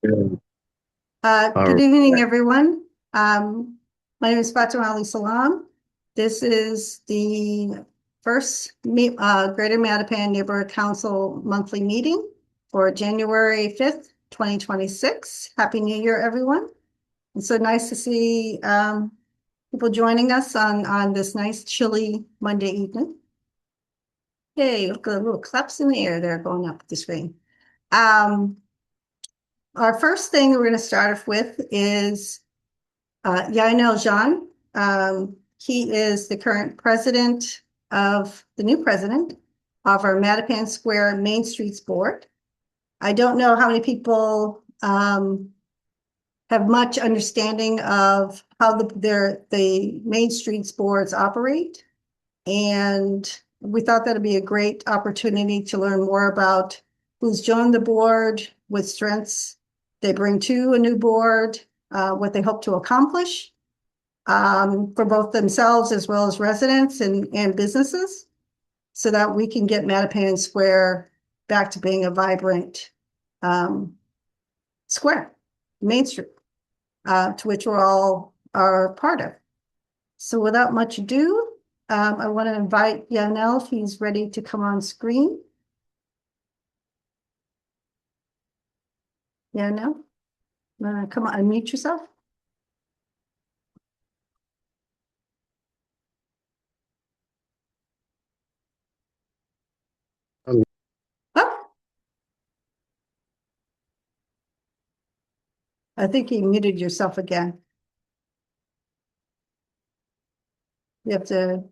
Good. Good All evening, right. everyone. My name is Fatima Salam. This is the first Greater Mattapan Neighborhood Council monthly meeting for January 5th, 2026. Happy New Year, everyone. It's so nice to see people joining us on this nice chilly Monday evening. Hey, look at the little claps in the air there going up the screen. Um, our first thing we're going to start off with is Yionel Jean. He is the current president the new president of our Mattapan Square Main Streets Board. I don't know how many people have much understanding of how the Main Streets boards operate. And we thought that'd be a great opportunity to learn more about who's joined the board, what strengths they bring to a new board, what they hope to accomplish for both themselves as well as residents and businesses, so that we can get Mattapan Square back to being a vibrant um, square, Main Street, to which we're all are part of. So without much ado, I want to invite Yionel if he's ready to come on screen. Yionel, come on, unmute yourself. Um, Oh, I think you muted yourself again. You have to,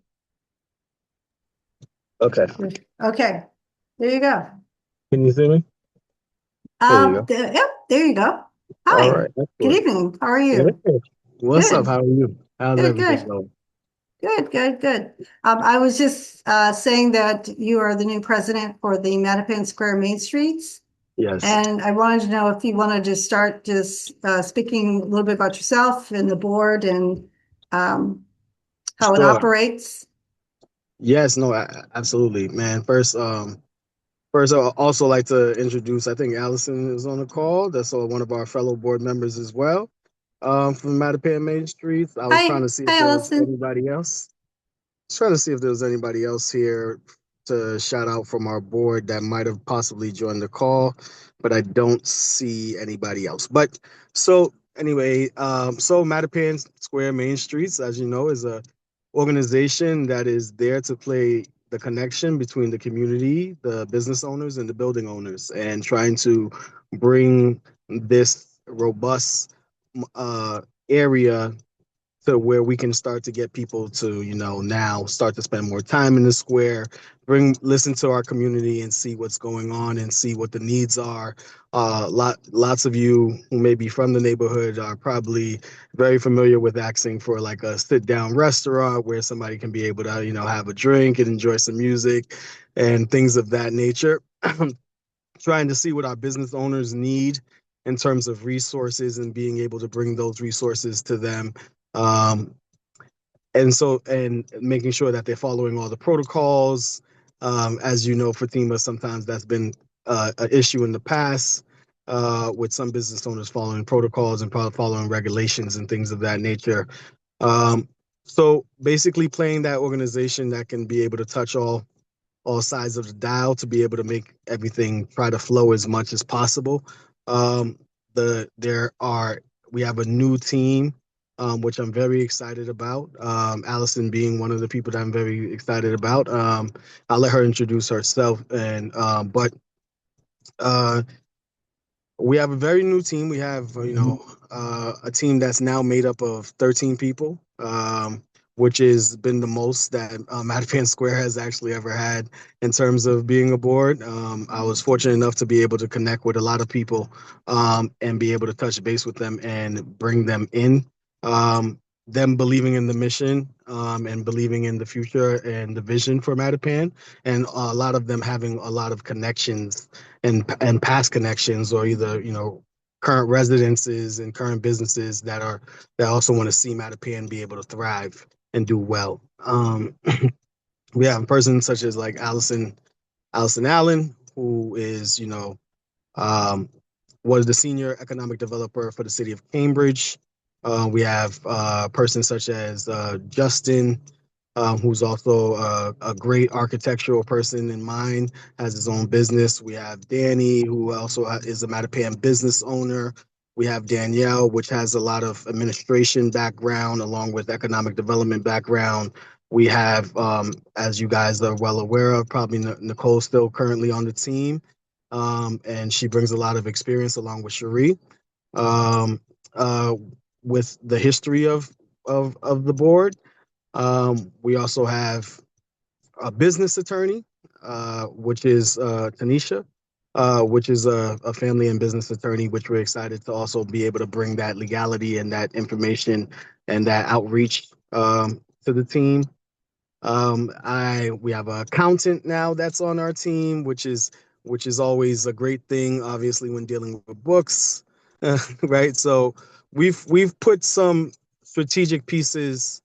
Okay. okay, there you go. Can you see me? There you go. Yep, there you go. All Hi, right. good Excellent. evening. How are Yeah. you? What's up? Good, How are you? How's good, everything good, going? good. I was just saying that you are the new president for the Mattapan Square Main Streets. Yes. And I wanted to know if you wanted to start just speaking a little bit about yourself and the board and um, how it Sure. operates. Yes. No. Absolutely, man. First, I also like to introduce. I think Allison is on the call. That's one of our fellow board members as well. From Mattapan Main Streets. I was trying Hi, to see if hi, there was Allison. anybody else. Trying to see if there was anybody else here to shout out from our board that might have possibly joined the call, but I don't see anybody else. But so anyway, so Mattapan Square Main Streets, as you know, is a organization that is there to play the connection between the community, the business owners, and the building owners, and trying to bring this robust area to where we can start to get people to, now start to spend more time in the square, listen to our community and see what's going on and see what the needs are. Lots of you who may be from the neighborhood are probably very familiar with asking for like a sit down restaurant where somebody can be able to, have a drink and enjoy some music and things of that nature. Trying to see what our business owners need in terms of resources and being able to bring those resources to them. Um, and making sure that they're following all the protocols. As you know, Fatima, sometimes that's been an issue in the past with some business owners following protocols and following regulations and things of that nature. Um, so basically, playing that organization that can be able to touch all sides of the dial to be able to make everything try to flow as much as possible. Um, there are we have a new team, which I'm very excited about. Allison being one of the people that I'm very excited about. I'll let her introduce herself, and but uh, we have a very new team. We have, a team that's now made up of 13 people, which has been the most that Mattapan Square has actually ever had in terms of being a board. I was fortunate enough to be able to connect with a lot of people and be able to touch base with them and bring them in. Them believing in the mission and believing in the future and the vision for Mattapan, and a lot of them having a lot of connections and past connections, or either current residences and current businesses that also want to see Mattapan be able to thrive and do well. We have a person such as like Allison Allen, who is um, was the senior economic developer for the city of Cambridge. We have persons such as Justin, who's also a great architectural person in mind, has his own business. We have Danny, who also is a Mattapan business owner. We have Danielle, which has a lot of administration background along with economic development background. We have, as you guys are well aware of, probably Nicole still currently on the team, and she brings a lot of experience along with Cherie. Um, uh, with the history of the board, we also have a business attorney, which is Tanisha, which is a family and business attorney, which we're excited to also be able to bring that legality and that information and that outreach to the team. We have an accountant now that's on our team, which is always a great thing, obviously, when dealing with books, right? So we've put some strategic pieces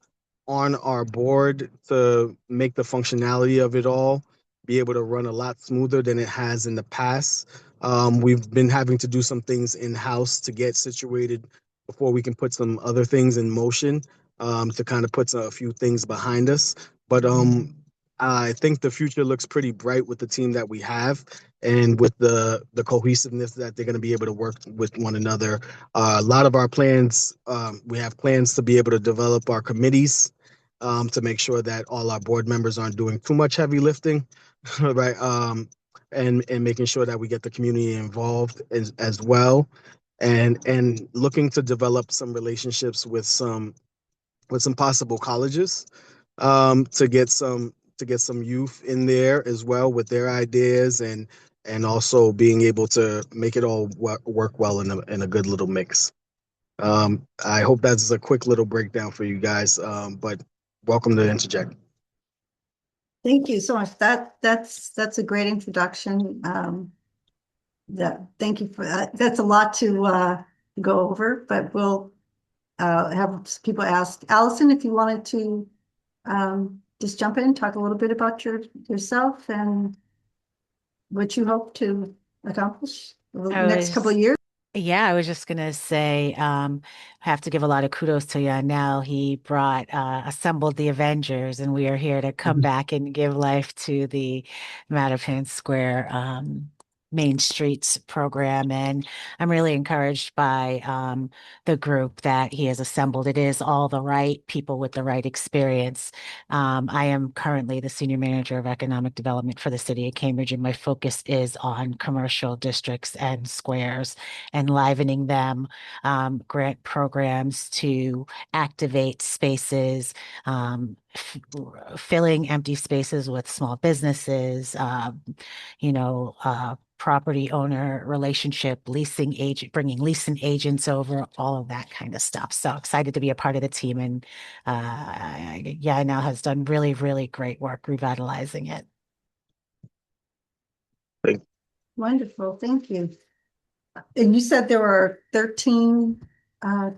on our board to make the functionality of it all be able to run a lot smoother than it has in the past. We've been having to do some things in house to get situated before we can put some other things in motion, to kind of put a few things behind us. But I think the future looks pretty bright with the team that we have and with the cohesiveness that they're going to be able to work with one another. A lot of our plans, we have plans to be able to develop our committees, to make sure that all our board members aren't doing too much heavy lifting, right? And making sure that we get the community involved as well, and looking to develop some relationships with some possible colleges, to get some youth in there as well with their ideas, and also being able to make it all work well in a good little mix. I hope that's a quick little breakdown for you guys, but welcome to interject. Thank you so much. That's a great introduction. Thank you for that. That's a lot to go over, but we'll have people ask. Allison, if you wanted to just jump in, talk a little bit about yourself and what you hope to accomplish the I next couple of was, years. yeah, I was just gonna say, I have to give a lot of kudos to Yionel. He assembled the Avengers, and we are here to come back and give life to the Mattapan Square Main Streets program. And I'm really encouraged by the group that he has assembled. It is all the right people with the right experience. I am currently the senior manager of economic development for the city of Cambridge, and my focus is on commercial districts and squares, enlivening them, grant programs to activate spaces, filling empty spaces with small businesses, property owner relationship, leasing agent, bringing leasing agents over, all of that kind of stuff. So excited to be a part of the team. And yeah, now has done really, really great work revitalizing it. Wonderful, thank you. And you said there were 13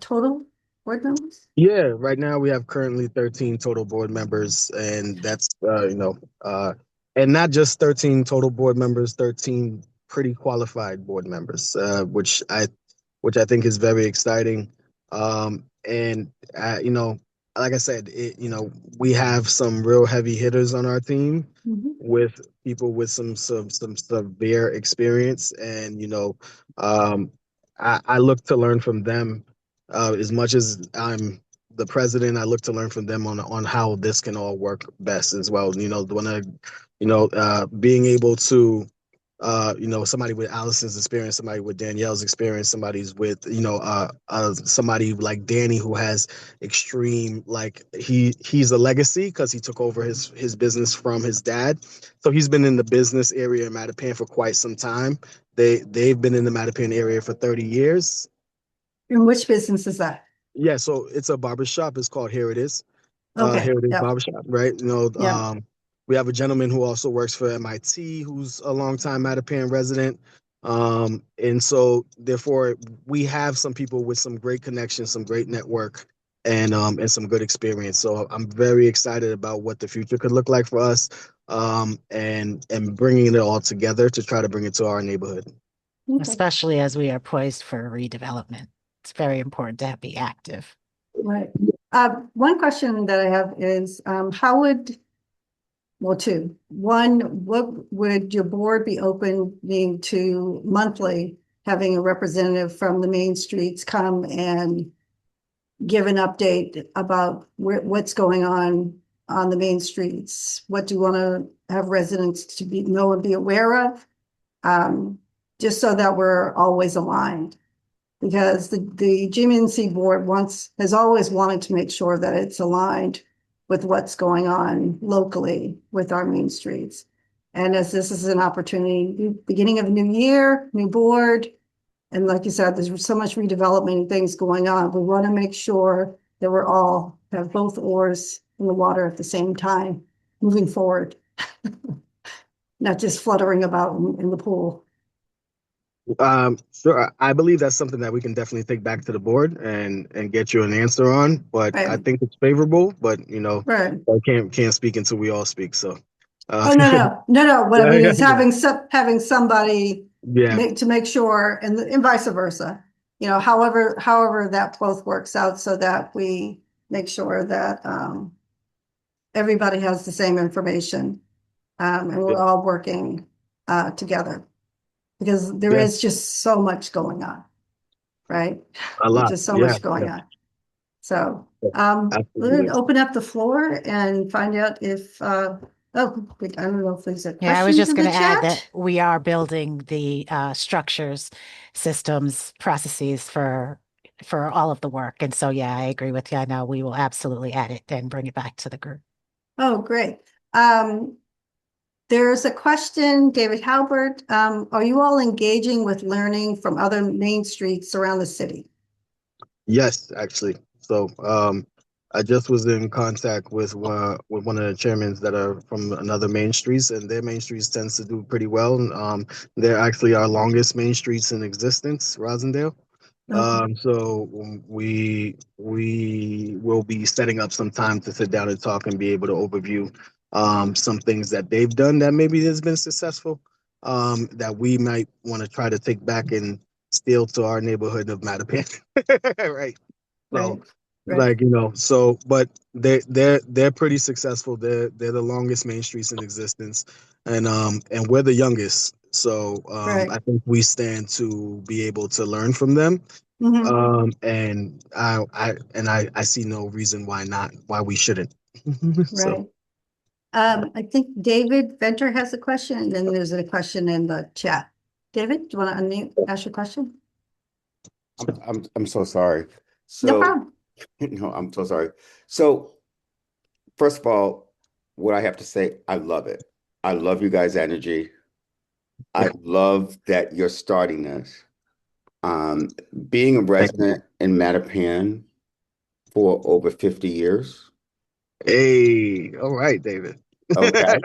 total board members? Yeah, right now we have currently 13 total board members, and that's and not just 13 total board members, 13 pretty qualified board members, which I think is very exciting. And like I said, we have some real heavy hitters on our team with people with some severe experience, and I look to learn from them. As much as I'm the president, I look to learn from them on how this can all work best as well. Being able to, somebody with Allison's experience, somebody with Danielle's experience, somebody like Danny who has extreme, like he's a legacy because he took over his business from his dad. So he's been in the business area in Mattapan for quite some time. They've been in the Mattapan area for 30 years. And which business is that? Yeah, so it's a barbershop. It's called Here It Is. Okay, Here It Is yeah, Barbershop, right? yeah. We have a gentleman who also works for MIT, who's a longtime Mattapan resident. And so therefore we have some people with some great connections, some great network, and some good experience. So I'm very excited about what the future could look like for us, and bringing it all together to try to bring it to our neighborhood. Okay. especially as we are poised for redevelopment. It's very important to be active. Right. One question that I have is, well, two. One, what would your board be opening to monthly, having a representative from the main streets come and give an update about what's going on the main streets? What do you want to have residents to know and be aware of? Just so that we're always aligned. Because the GMNC board has always wanted to make sure that it's aligned with what's going on locally with our main streets. And as this is an opportunity, beginning of a new year, new board, and like you said, there's so much redevelopment and things going on. We want to make sure that we're all have both oars in the water at the same time, moving forward, not just fluttering about in the pool. Sure. I believe that's something that we can definitely take back to the board and get you an answer on. But I Right. think it's favorable. But Right. I can't speak until we all speak. So. Oh, no. What I mean is Yeah, having somebody yeah, to make sure, and vice versa. However that both works out, so that we make sure that everybody has the same information, and yeah, we're all working together, because there yeah, is just so much going on, right? a There's lot. just so Yeah, much going yeah, on. So yeah, we're absolutely. gonna open up the floor and find out if I don't know if there's a Yeah, I was questions just in going the to add that chat. we are building the structures, systems, processes for all of the work. And so, yeah, I agree with you. I know we will absolutely add it and bring it back to the group. Oh, great. Um, there's a question, David Halbert. Are you all engaging with learning from other main streets around the city? Yes, actually. So, I just was in contact with one of the chairmen that are from another main streets, and their main streets tends to do pretty well. They're actually our longest main streets in existence, Rosendale. Okay, So we will be setting up some time to sit down and talk and be able to overview some things that they've done that maybe has been successful, that we might want to try to take back and steal to our neighborhood of Mattapan. Right. So, right, right. but they're pretty successful. They're the longest main streets in existence, and we're the youngest. So, Right. I think we stand to be able to learn from them. Mhm. And I see no reason why we shouldn't. So, Right. I think David Venter has a question, and then there's a question in the chat. David, do you want to unmute, ask your question? I'm so sorry. No So, problem. no, I'm so sorry. So, first of all, what I have to say, I love it. I love you guys' energy. I yeah, love that you're starting this. Being a thank you. resident in Mattapan for over 50 years, Hey, all right, David. okay, All right.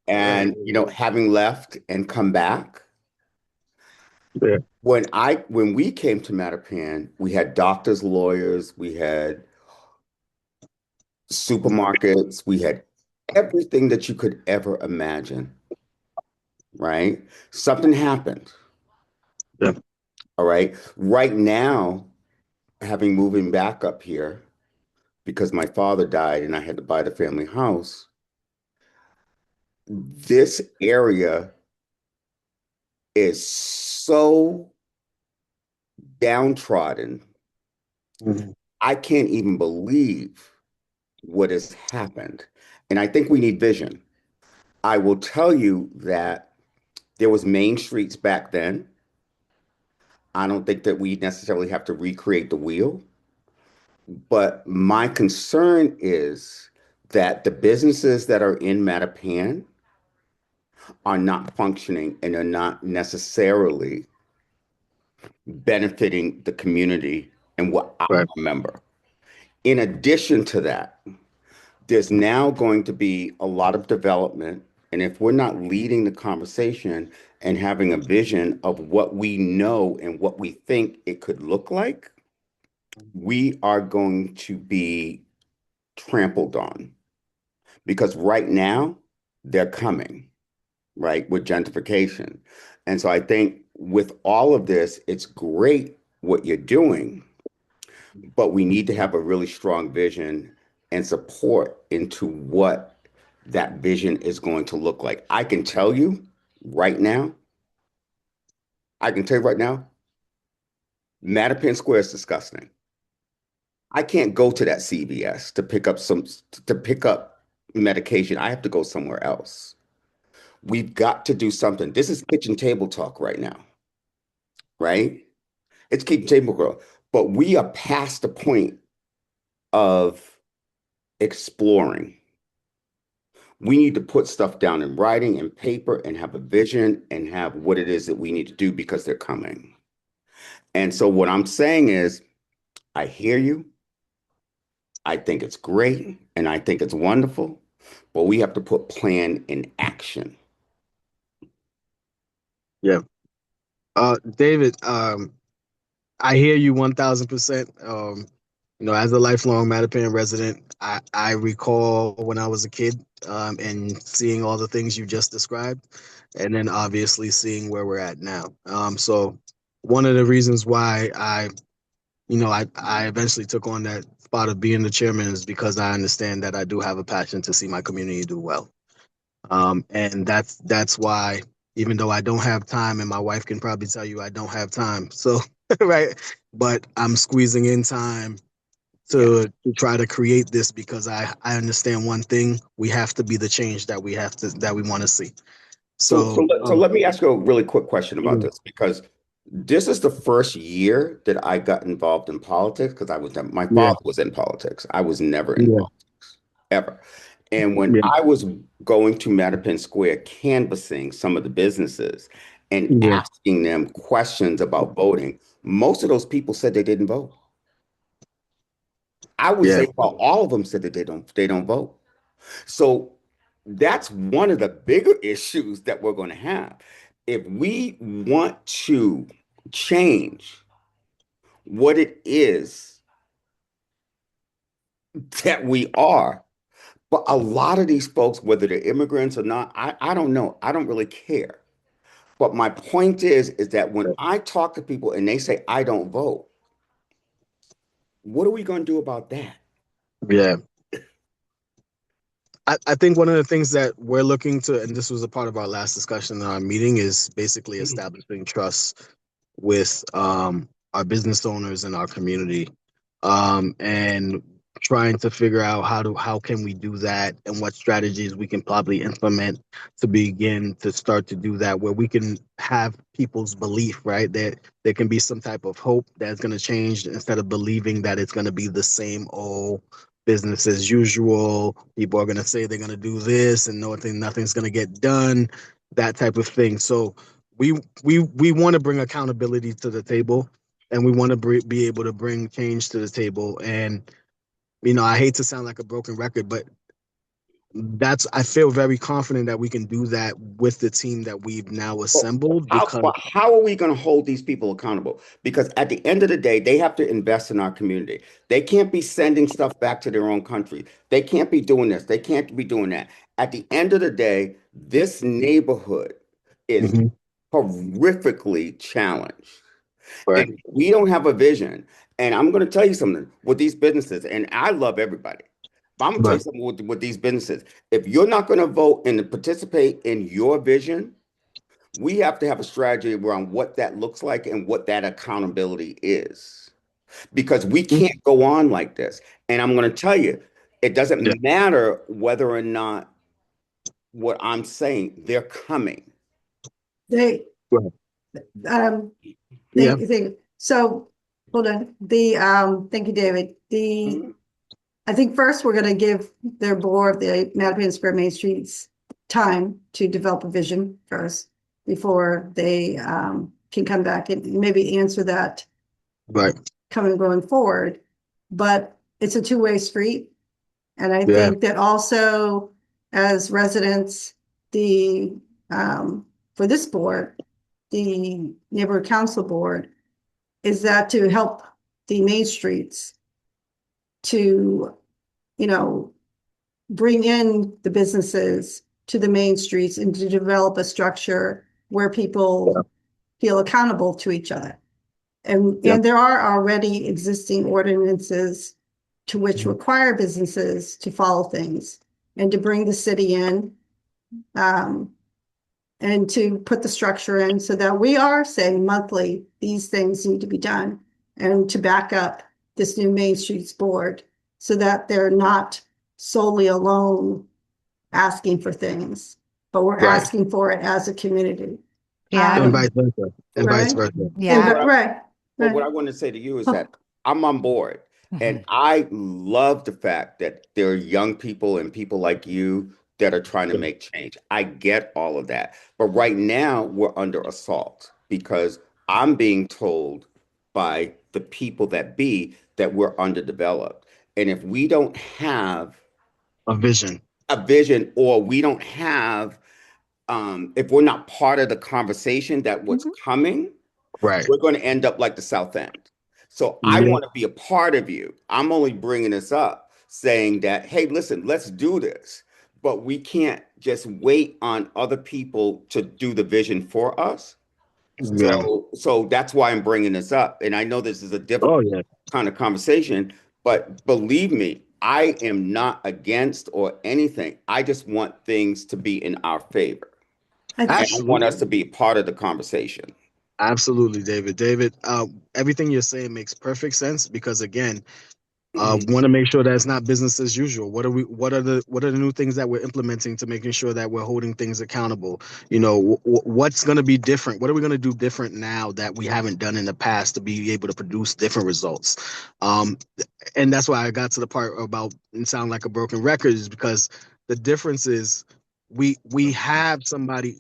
and having left and come back. Yeah. When we came to Mattapan, we had doctors, lawyers, we had supermarkets, we had everything that you could ever imagine, right? Something happened. Yeah. All right. Right now, having moving back up here because my father died and I had to buy the family house, this area is so downtrodden. Mhm. I can't even believe what has happened. And I think we need vision. I will tell you that there was main streets back then. I don't think that we necessarily have to recreate the wheel. But my concern is that the businesses that are in Mattapan are not functioning and are not necessarily benefiting the community and what I Right. remember. In addition to that, there's now going to be a lot of development. And if we're not leading the conversation and having a vision of what we know and what we think it could look like, we are going to be trampled on. Because right now they're coming, right, with gentrification. And so I think with all of this, it's great what you're doing, but we need to have a really strong vision and support into what that vision is going to look like. I can tell you right now, Mattapan Square is disgusting. I can't go to that CVS to pick up medication. I have to go somewhere else. We've got to do something. This is kitchen table talk right now, right? It's kitchen table talk. But we are past the point of exploring. We need to put stuff down in writing and paper and have a vision and have what it is that we need to do because they're coming. And so what I'm saying is, I hear you. I think it's great and I think it's wonderful, but we have to put plan in action. Yeah. David, I hear you 1000%. As a lifelong Mattapan resident, I recall when I was a kid, and seeing all the things you just described, and then obviously seeing where we're at now. So one of the reasons why I eventually took on that spot of being the chairman is because I understand that I do have a passion to see my community do well. And that's why, even though I don't have time, and my wife can probably tell you I don't have time. So, right. But I'm squeezing in time Yeah. to try to create this because I understand one thing: we have to be the change that we want to see. So let me ask you a really quick question about Yeah, this because this is the first year that I got involved in politics because my yeah, father was in politics. I was never in yeah, politics ever. And when yeah, I was going to Mattapan Square canvassing some of the businesses and yeah, asking them questions about voting, most of those people said they didn't vote. I would yeah, say about all of them said that they don't vote. So that's one of the bigger issues that we're going to have. If we want to change what it is that we are, but a lot of these folks, whether they're immigrants or not, I don't know. I don't really care. But my point is that when I talk to people and they say, I don't vote, what are we going to do about that? yeah. I think one of the things that we're looking to, and this was a part of our last discussion in our meeting, is basically establishing trust with our business owners and our community, and trying to figure out how can we do that and what strategies we can probably implement to begin to start to do that, where we can have people's belief, right, that there can be some type of hope that's going to change instead of believing that it's going to be the same old business as usual. People are going to say they're going to do this and nothing's going to get done, that type of thing. So we want to bring accountability to the table, and we want to be able to bring change to the table. And I hate to sound like a broken record, but I feel very confident that we can do that with the team that we've now assembled. But how are we going to hold these people accountable? Because at the end of the day, they have to invest in our community. They can't be sending stuff back to their own country. They can't be doing this. They can't be doing that. At the end of the day, this neighborhood is Mhm. horrifically challenged. Right. And we don't have a vision. And I'm going to tell you something with these businesses, and I love everybody. But I'm going to tell you Right. something with these businesses. If you're not going to vote and participate in your vision, we have to have a strategy around what that looks like and what that accountability is. Because we can't go on like this. And I'm going to tell you, it Yeah. doesn't matter whether or not what I'm saying, they're coming. They, Right. um, Yeah. so, hold on, thank you, David. Mhm. I think first we're gonna give their board, the Mattapan Square Main Streets, time to develop a vision first before they, can come back and maybe answer that Right. going forward. But it's a two-way street. And I Yeah. think that also as residents, the, for this board, the neighborhood council board, is that to help the main streets to, bring in the businesses to the main streets and to develop a structure where people feel accountable to each other. And Yep. there are already existing ordinances to which Mhm. require businesses to follow things and to bring the city in, and to put the structure in so that we are saying monthly, these things need to be done, and to back up this new Main Streets board so that they're not solely alone asking for things, but we're Right. asking for it as a community. Yeah. And vice versa. And vice Right. versa. Yeah. Right. But what Right. I want to say to you is that I'm on board. And Mhm. I love the fact that there are young people and people like you that are trying to make change. I get all of that. But right now, we're under assault because I'm being told by the people that be that we're underdeveloped. And if we don't have A vision. a vision or we don't have, if we're not part of the conversation that what's Mhm. coming, Right. we're going to end up like the South End. So I Yeah. want to be a part of you. I'm only bringing this up saying that, hey, listen, let's do this. But we can't just wait on other people to do the vision for us. Yeah. So that's why I'm bringing this up. And I know this is a Oh difficult yeah. kind of conversation, but believe me, I am not against or anything. I just want things to be in our favor. And I want us Absolutely. to be part of the conversation. Absolutely, David. David, everything you're saying makes perfect sense because again, want to make sure that it's not business as usual. What are the new things that we're implementing to making sure that we're holding things accountable? You know, what's going to be different? What are we going to do different now that we haven't done in the past to be able to produce different results? Um, and that's why I got to the part about and sound like a broken record is because the difference is we have somebody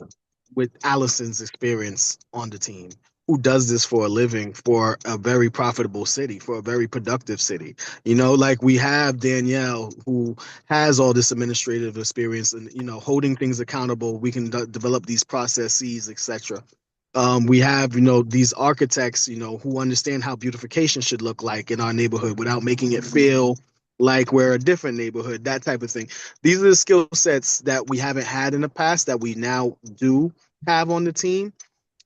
with Allison's experience on the team who does this for a living for a very profitable city, for a very productive city. You know, like we have Danielle who has all this administrative experience and, you know, holding things accountable. We can develop these processes, etc. We have, you know, these architects, you know, who understand how beautification should look like in our neighborhood without making it feel like we're a different neighborhood, that type of thing. These are the skill sets that we haven't had in the past that we now do have on the team.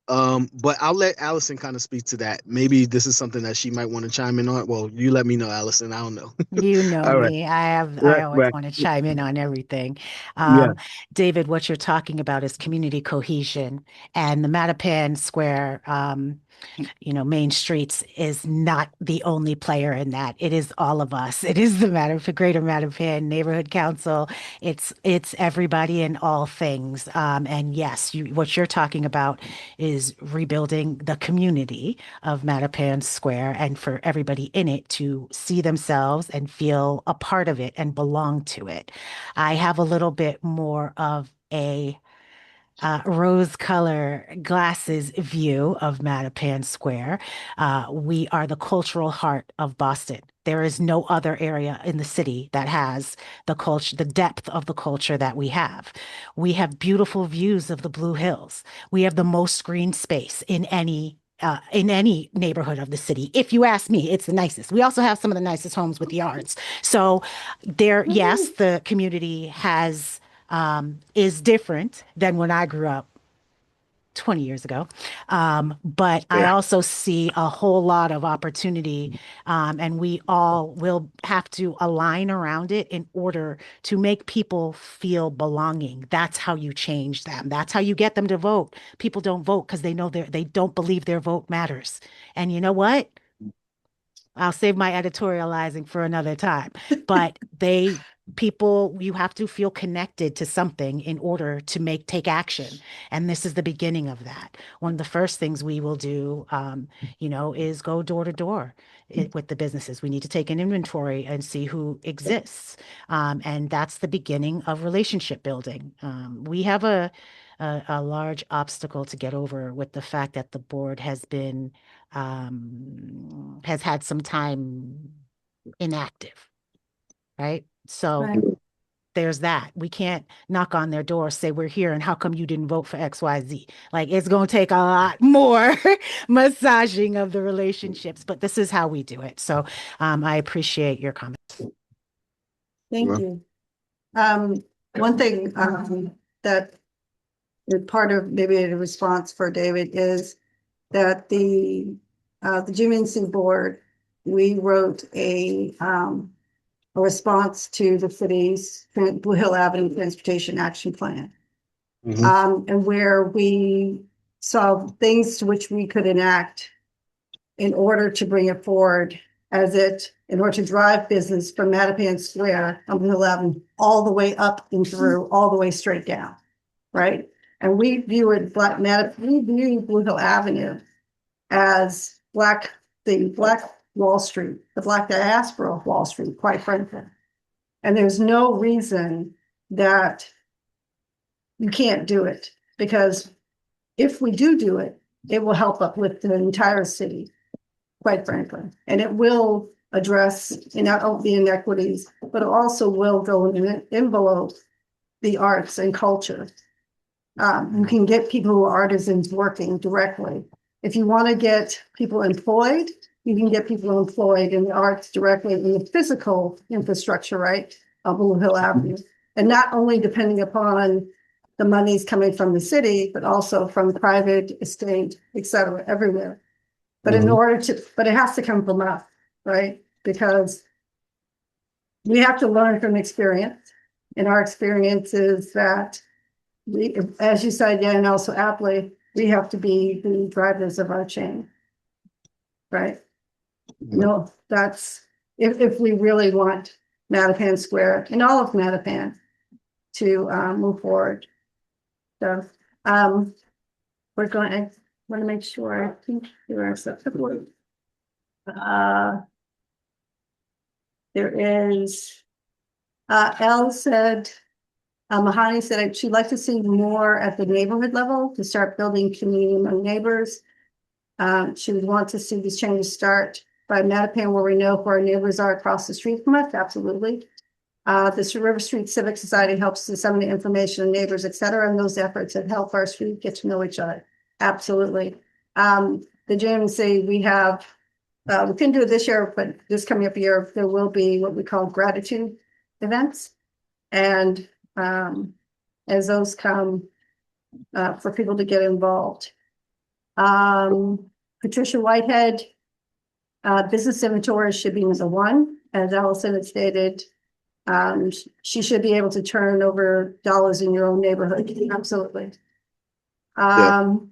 But I'll let Allison kind of speak to that. Maybe this is something that she might want to chime in on. Well, you let me know, Allison. I don't know. You know All right. me. I Right. always Right. want to chime in on everything. Yeah. David, what you're talking about is community cohesion, and the Mattapan Square, Main Streets is not the only player in that. It is all of us. It is the Greater Mattapan Neighborhood Council. It's everybody and all things. And yes, what you're talking about is rebuilding the community of Mattapan Square and for everybody in it to see themselves and feel a part of it and belong to it. I have a little bit more of a rose color glasses view of Mattapan Square. We are the cultural heart of Boston. There is no other area in the city that has the culture, the depth of the culture that we have. We have beautiful views of the Blue Hills. We have the most green space in any neighborhood of the city. If you ask me, it's the nicest. We also have some of the nicest homes with yards. So there, yes, the community is different than when I grew up 20 years ago. But I Yeah. also see a whole lot of opportunity, and we all will have to align around it in order to make people feel belonging. That's how you change them. That's how you get them to vote. People don't vote because they don't believe their vote matters. And you know what? I'll save my editorializing for another time. But you have to feel connected to something in order to take action. And this is the beginning of that. One of the first things we will do, is go door to door with the businesses. We need to take an inventory and see who exists. And that's the beginning of relationship building. We have a large obstacle to get over with the fact that the board has had some time inactive, right? So Right. there's that. We can't knock on their door, say we're here, and how come you didn't vote for XYZ? Like it's going to take a lot more massaging of the relationships, but this is how we do it. So I appreciate your comment. Thank you. One thing that is part of maybe a response for David is that the GMNC board, we wrote a response to the city's Blue Hill Avenue Transportation Action Plan. And where we saw things to which we could enact in order to bring it forward in order to drive business from Mattapan Square on Blue Hill Avenue all the way up and through, all the way straight down, right? And we view Blue Hill Avenue as the Black Wall Street, the Black diaspora of Wall Street, quite frankly. And there's no reason that you can't do it, because if we do it, it will help uplift the entire city, quite frankly. And it will address not only the inequities, but it also will go and envelope the arts and culture. You can get people who are artisans working directly. If you want to get people employed, you can get people employed in the arts directly in the physical infrastructure, right, of Blue Hill Avenue. And not only depending upon the monies coming from the city, but also from private estate, et cetera, everywhere. But but it has to come from us, right? Because we have to learn from experience. And our experience is that we, as you said, yeah, and also aptly, we have to be the drivers of our change, right? No, that's if we really want Mattapan Square and all of Mattapan to move forward. So we're going to want to make sure. I think there are some. There is. Elle said. Mahani said she'd like to see more at the neighborhood level to start building community among neighbors. She would want to see these changes start by Mattapan, where we know who our neighbors are across the street from us. Absolutely. This River Street Civic Society helps disseminate information to neighbors, et cetera, and those efforts that help our street get to know each other. Absolutely. The JMC, we have, we couldn't do it this year, but this coming up year, there will be what we call gratitude events. And as those come for people to get involved. Patricia Whitehead, business inventory should be number one, as Allison had stated. She should be able to turn over dollars in your own neighborhood. Absolutely. Barbara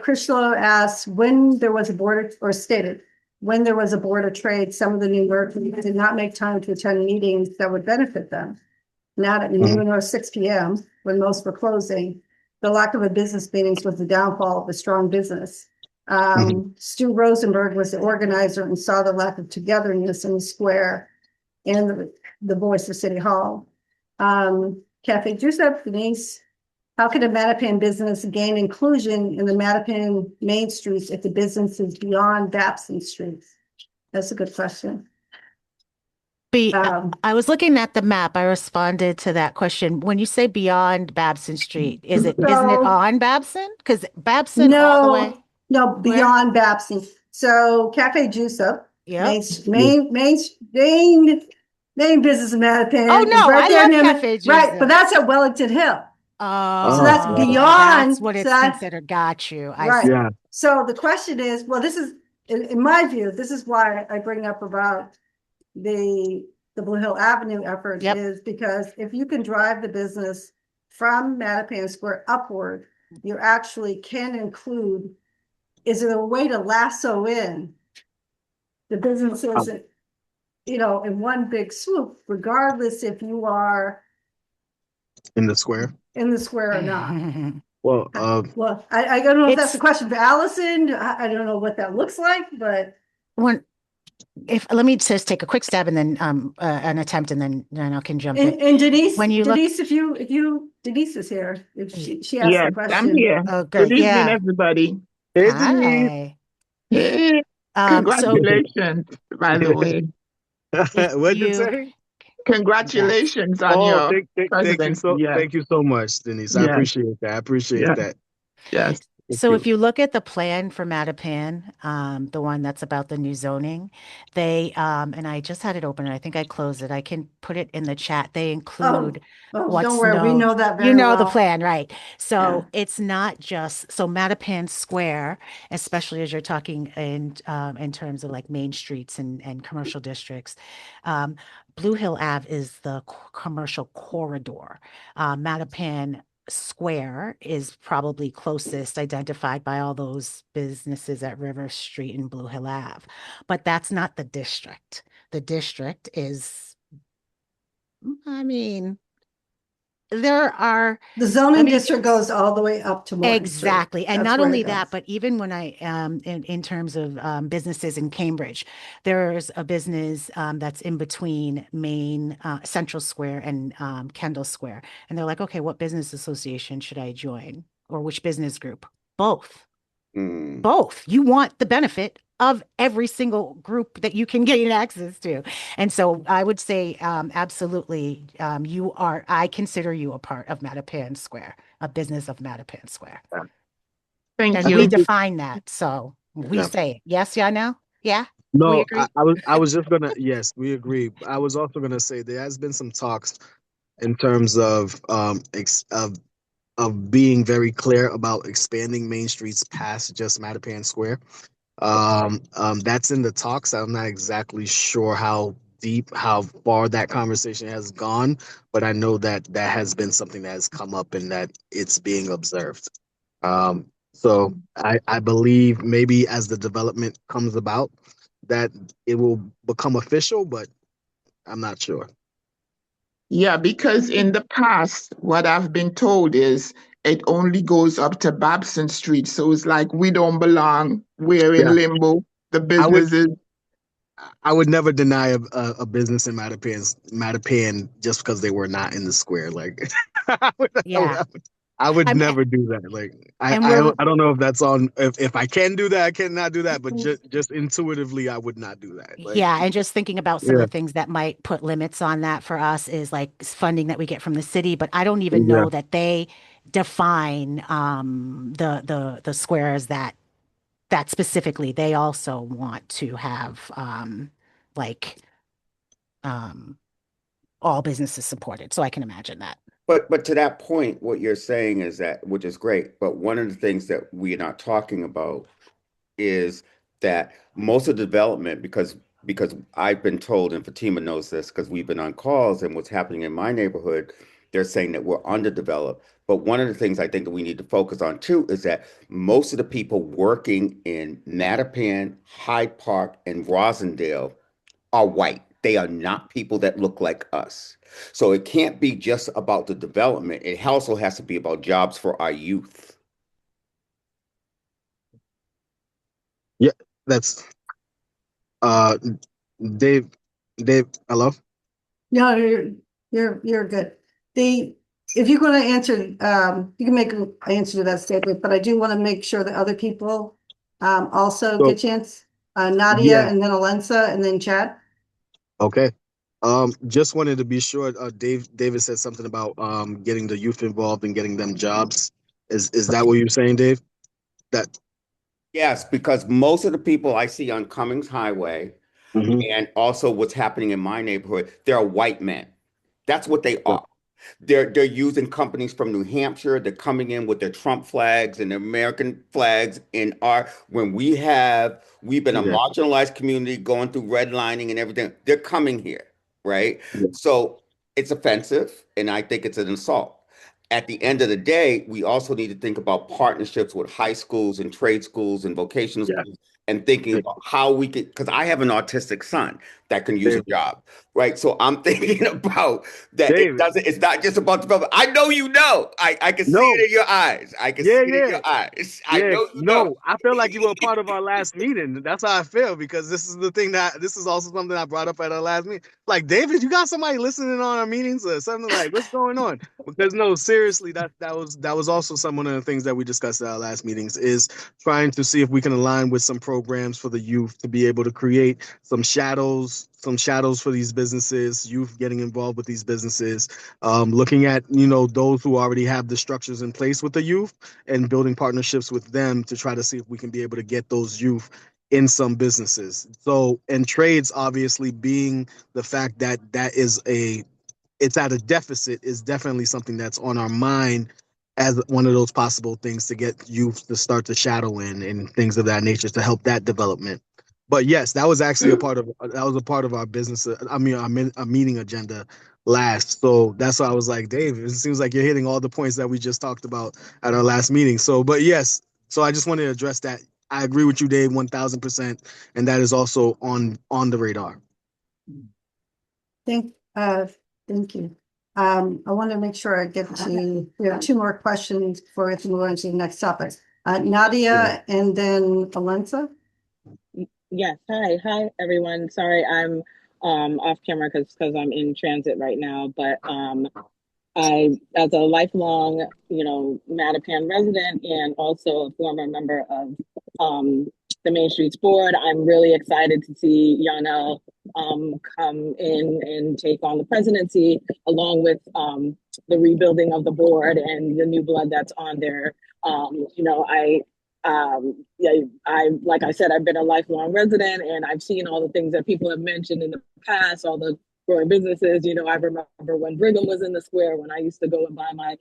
Crislow asked when there was a board, or stated when there was a board of trade, some of the New Yorkers did not make time to attend meetings that would benefit them. Not at noon or 6 p.m. when most were closing. The lack of a business meetings was the downfall of a strong business. Stu Rosenberg was the organizer and saw the lack of togetherness in the square and the voice of City Hall. Cafe Giuseppe, Denise, how can a Mattapan business gain inclusion in the Mattapan Main Streets if the business is beyond Babson Streets? That's a good question. I was looking at the map. I responded to that question. When you say beyond Babson Street, isn't it on Babson? Because Babson all the way. No, beyond Babson. So Cafe Juice Up, main business in Mattapan. Oh no, right I love Cafe Juice right, Up. but that's at Wellington Hill. Oh, so that's beyond. That's what it's considered. Got you. Right. Yeah. So the question is, well, this is in my view, this is why I bring up about the Blue Hill Avenue effort is because if you can drive the business from Mattapan Square upward, you actually can include, is there a way to lasso in the businesses, in one big swoop, regardless if you are in the square or not? Well, I don't know if that's a question for Allison. I don't know what that looks like, but let me just take a quick stab and then an attempt, and then I can jump in. And Denise, Denise is here. If she asked the question. I'm here. Oh, good. Good evening, everybody. Hey, Hi. Hey, congratulations, by the way. What did you say? Congratulations on your presidency. Thank you so much, Denise. I appreciate that. Yes. So if you look at the plan for Mattapan, the one that's about the new zoning, they and I just had it open and I think I closed it. I can put it in the chat. They include Don't what's worry, we known. know that You very know the well. plan, right? So Yeah. it's not just so Mattapan Square, especially as you're talking in terms of like main streets and commercial districts. Um, Blue Hill Ave is the commercial corridor. Mattapan Square is probably closest identified by all those businesses at River Street and Blue Hill Ave. But that's not the district. The district is, I mean, there are, The let zoning me district goes all the way up to Morton Street. exactly. And That's not where only it that, goes. but even when in terms of businesses in Cambridge, there's a business that's in between Main Central Square and Kendall Square. And they're like, okay, what business association should I join? Or which business group? Both. Mm. Both. You want the benefit of every single group that you can gain access to. And so I would say absolutely I consider you a part of Mattapan Square, a business of Mattapan Square. Thank And we you. define that. So we Yeah. say it. Yes, y'all know? Yeah, we No, agree. I was just gonna, yes, we agree. I was also gonna say there has been some talks in terms of of being very clear about expanding main streets past just Mattapan Square. That's in the talks. I'm not exactly sure how far that conversation has gone, but I know that that has been something that has come up and that it's being observed. So I believe maybe as the development comes about, that it will become official, but I'm not sure. Yeah, because in the past, what I've been told is it only goes up to Babson Street. So it's like we don't belong. We're Yeah, in limbo. The I would businesses. I would never deny a business in Mattapan just because they were not in the square. Like Yeah. I would I'm, never do that. Like and we're I don't know if that's on if I can do that, I cannot do that, but just intuitively I would not do that. Like yeah, and just thinking about some of yeah, the things that might put limits on that for us is like funding that we get from the city, but I don't even yeah, know that they define the squares that specifically they also want to have like um all businesses supported. So I can imagine that. But to that point, what you're saying is that, which is great, but one of the things that we are not talking about is that most of the development, because I've been told, and Fatima knows this because we've been on calls and what's happening in my neighborhood, they're saying that we're underdeveloped. But one of the things I think that we need to focus on too is that most of the people working in Mattapan, Hyde Park, and Rosendale are white. They are not people that look like us. So it can't be just about the development. It also has to be about jobs for our youth. yeah. That's uh Dave Dave. Hello. No, you're good. If you're going to answer, you can make an answer to that statement, but I do want to make sure that other people also So get a chance. Nadia yeah, and then Alenza and then Chad. okay. Just wanted to be sure. David said something about getting the youth involved and getting them jobs. Is that what you're saying, Dave? That. Yes, because most of the people I see on Cummings Highway Mhm. and also what's happening in my neighborhood, they're white men. That's what they are. They're using companies from New Hampshire. They're coming in with their Trump flags and their American flags in our when we've been a Yeah. marginalized community going through redlining and everything. They're coming here, right? Yeah. So it's offensive, and I think it's an assault. At the end of the day, we also need to think about partnerships with high schools and trade schools and vocational Yeah. schools and thinking about how we could, because I have an autistic son that can use a Dave, job, right? So I'm thinking about that Dave, it's not just about development. I know you know. I can see no. it in your eyes. I can see Yeah, it in yeah. your eyes. I Yeah, know you know. no, I feel like you were a part of our last meeting. That's how I feel because this is also something I brought up at our last meeting. Like, David, you got somebody listening on our meetings or something like, what's going on? Because no, seriously, that was also some one of the things that we discussed at our last meetings is trying to see if we can align with some programs programs for the youth to be able to create some shadows for these businesses, youth getting involved with these businesses, looking at, those who already have the structures in place with the youth and building partnerships with them to try to see if we can be able to get those youth in some businesses. So, and trades obviously being the fact that it's at a deficit is definitely something that's on our mind as one of those possible things to get youth to start to shadow in and things of that nature to help that development. But yes, that was actually a part of our business. Our meeting agenda last. So that's why I was like, Dave, it seems like you're hitting all the points that we just talked about at our last meeting. So, but yes, so I just wanted to address that. I agree with you, Dave, 1000%, and that is also on the radar. Thank you. I want to make sure I get to, we have two more questions before we move on to the next topic. Nadia and then Valenza. Yes. Hi, everyone. Sorry, I'm off camera because I'm in transit right now. But I, as a lifelong, Mattapan resident and also a former member of the Main Streets Board, I'm really excited to see Yionel come in and take on the presidency, along with the rebuilding of the board and the new blood that's on there. Like I said, I've been a lifelong resident, and I've seen all the things that people have mentioned in the past, all the growing businesses. I remember when Brigham was in the square, when I used to go and buy my,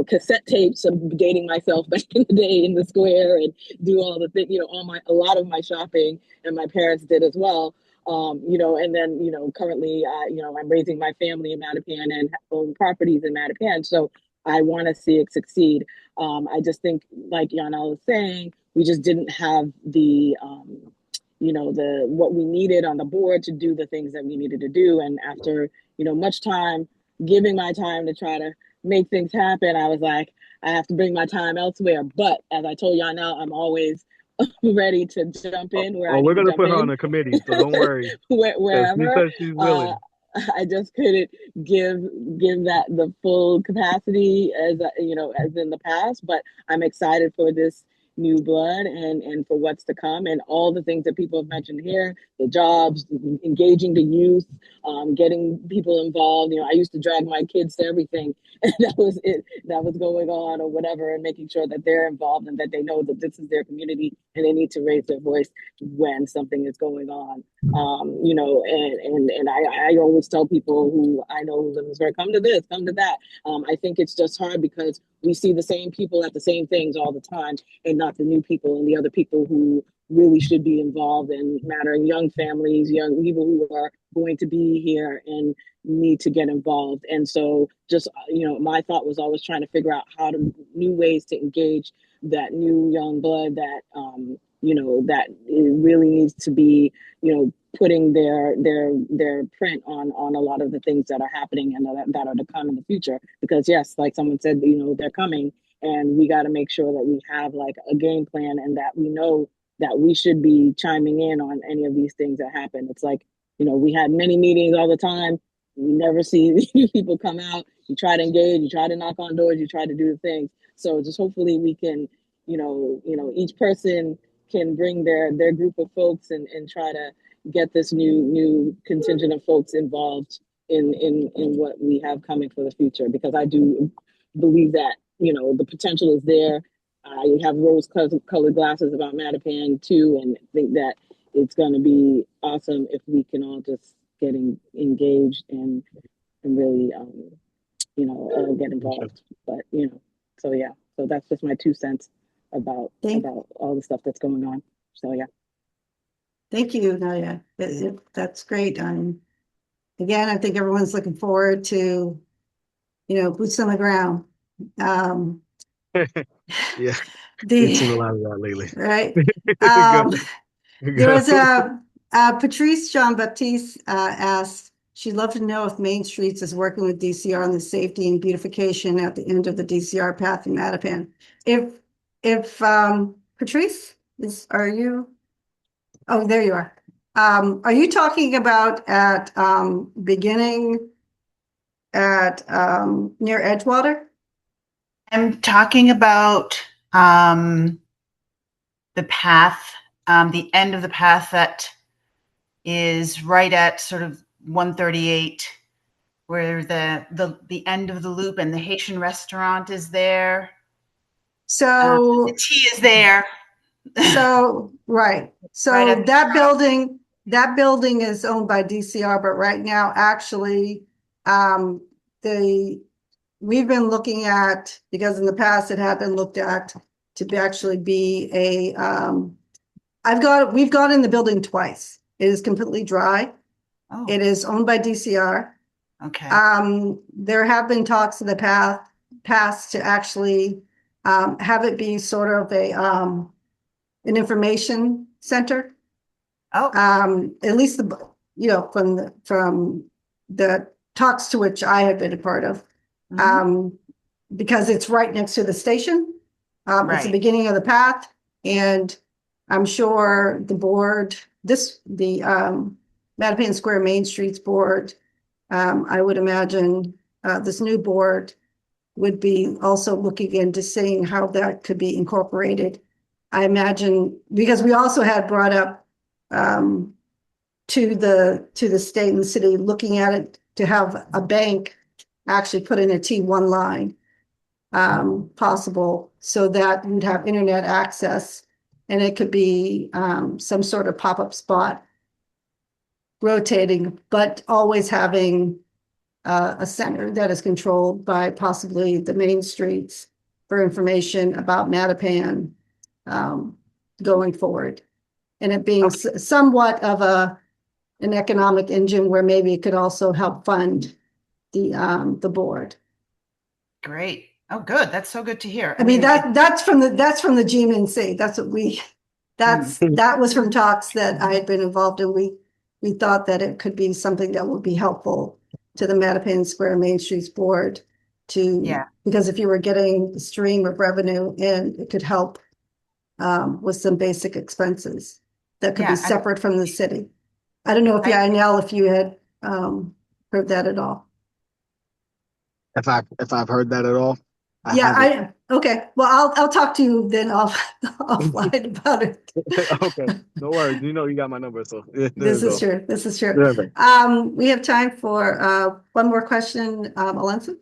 cassette tapes. I'm dating myself back in the day in the square and do all the things, a lot of my shopping, and my parents did as well. And then, currently, I'm raising my family in Mattapan and own properties in Mattapan. So I want to see it succeed. I just think, like Yionel was saying, we just didn't have the, what we needed on the board to do the things that we needed to do. And after, much time, giving my time to try to make things happen, I was like, I have to bring my time elsewhere. But as I told Yionel, I'm always ready to jump in where I need we're to gonna jump put her in. on a committee, so don't worry. Wherever. She says she's willing. I just couldn't give that the full capacity as as in the past, but I'm excited for this new blood and for what's to come, and all the things that people have mentioned here, the jobs, engaging the youth, getting people involved. I used to drag my kids to everything, and that was going on or whatever, and making sure that they're involved and that they know that this is their community and they need to raise their voice when something is going on. And I always tell people who I know who live in this area, come to this, come to that. I think it's just hard because we see the same people at the same things all the time, and not the new people and the other people who really should be involved in mattering, young families, young people who are going to be here and need to get involved. And so just, my thought was always trying to figure out new ways to engage that new young blood that, that it really needs to be, putting their print on a lot of the things that are happening and that are to come in the future. Because yes, like someone said, they're coming, and we got to make sure that we have like a game plan, and that we know that we should be chiming in on any of these things that happen. It's like, we had many meetings all the time. You never see people come out. You try to engage, you try to knock on doors, you try to do the things. So just hopefully we can, each person can bring their group of folks and try to get this new contingent of folks involved in what we have coming for the future, because I do believe that the potential is there. I have rose-colored glasses about Mattapan too, and think that it's going to be awesome if we can all just get engaged and really get involved. But so yeah, so that's just my 2 cents about all the stuff that's going on. So yeah. Thank you, Nadia. That's great. Again, I think everyone's looking forward to, boots on the ground. Yeah, we've seen a lot of that lately. Right. Go. There was Patrice Jean-Baptiste asked, she'd love to know if Main Streets is working with DCR on the safety and beautification at the end of the DCR path in Mattapan. If Patrice, are you? Oh, there you are. Are you talking about at beginning at near Edgewater? I'm talking about the path the end of the path that is right at sort of 138, where the end of the loop and the Haitian restaurant is there. So the T is there. So, right. So Right that building is owned by DCR, but right now, actually, we've been looking at, because in the past it had been looked at to actually be we've gone in the building twice. It is completely dry. Oh, It is owned by DCR. okay. There have been talks in the past to actually have it be sort of an information center. Oh, At least from the talks to which I have been a part of, because it's right next to the station. It's the Right. beginning of the path, and I'm sure the board, the Mattapan Square Main Streets board, I would imagine this new board would be also looking into seeing how that could be incorporated. I imagine, because we also had brought up to the state and the city, looking at it to have a bank actually put in a T1 line possible, so that you'd have internet access, and it could be some sort of pop-up spot rotating, but always having a center that is controlled by possibly the main streets for information about Mattapan going forward. And it being somewhat of an economic engine where maybe it could also help fund the board. Great. Oh, good. That's so good to hear. I mean, that's from the GMNC. That's what that was from talks that I had been involved in. We thought that it could be something that would be helpful to the Mattapan Square Main Streets board because if you were getting a stream of revenue in, it could help with some basic expenses that could be separate from the city. I don't know if Yionel, if you had heard that at all. If I've heard that at all. Okay. Well, I'll talk to you then offline about it. Okay, no worries. You know you got my number, so This is true. We have time for one more question, Alensa.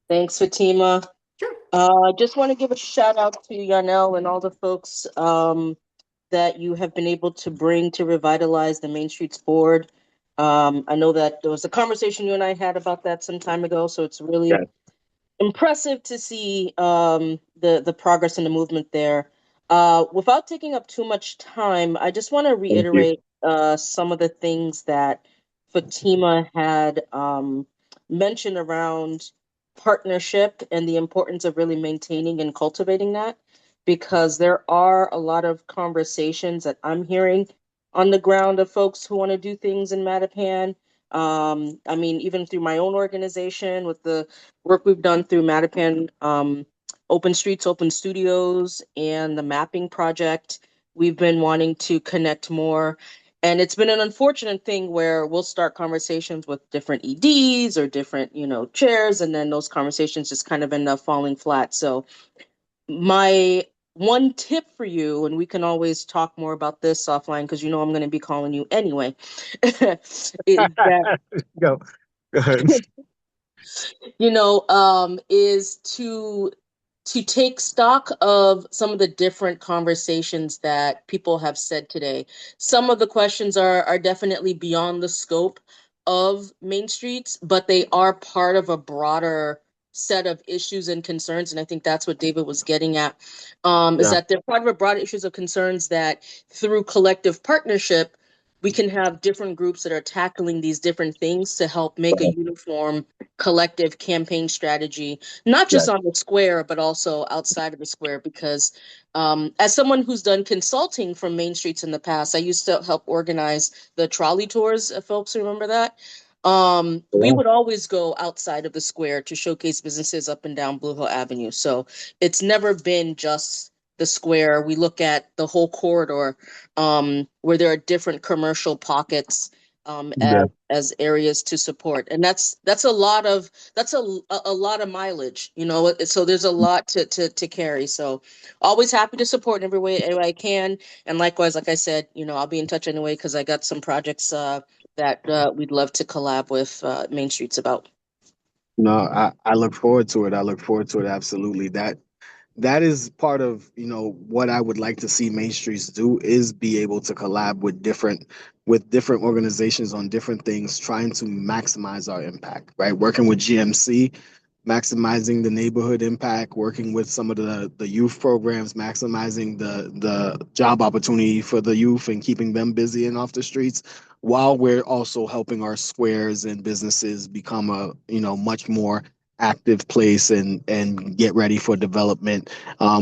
Thanks, Fatima. Sure. Just want to give a shout out to Yionel and all the folks that you have been able to bring to revitalize the Main Streets board. I know that there was a conversation you and I had about that some time ago, so it's really impressive to see the progress and the movement there. Without taking up too much time, I just want to reiterate some of the things that Fatima had mentioned around partnership and the importance of really maintaining and cultivating that, because there are a lot of conversations that I'm hearing on the ground of folks who want to do things in Mattapan. I mean, even through my own organization, with the work we've done through Mattapan Open Streets, Open Studios, and the mapping project, we've been wanting to connect more. And it's been an unfortunate thing where we'll start conversations with different EDs or different, chairs, and then those conversations just kind of end up falling flat. So my one tip for you, and we can always talk more about this offline because I'm going to be calling you anyway, is that go ahead. Is to take stock of some of the different conversations that people have said today. Some of the questions are definitely beyond the scope of Main Streets, but they are part of a broader set of issues and concerns. And I think that's what David was getting at, is that they're part of a broader issues of concerns that through collective partnership, we can have different groups that are tackling these different things to help make a uniform collective campaign strategy, not just on the square, but also outside of the square. Because as someone who's done consulting from Main Streets in the past, I used to help organize the trolley tours, if folks remember that. We would always go outside of the square to showcase businesses up and down Blue Hill Avenue. So it's never been just the square. We look at the whole corridor where there are different commercial pockets Yeah. as areas to support. And that's a lot of lot of mileage, you know. So there's a lot to carry. So always happy to support in every way I can. And likewise, like I said, you know, I'll be in touch anyway because I got some projects that we'd love to collab with Main Streets about. No, I look forward to it. I look forward to it. Absolutely. That is part of, you know, what I would like to see Main Streets do is be able to collab with different organizations on different things, trying to maximize our impact, right? Working with GMC, maximizing the neighborhood impact, working with some of the youth programs, maximizing the job opportunity for the youth and keeping them busy and off the streets, while we're also helping our squares and businesses become a, you know, much more active place and get ready for development.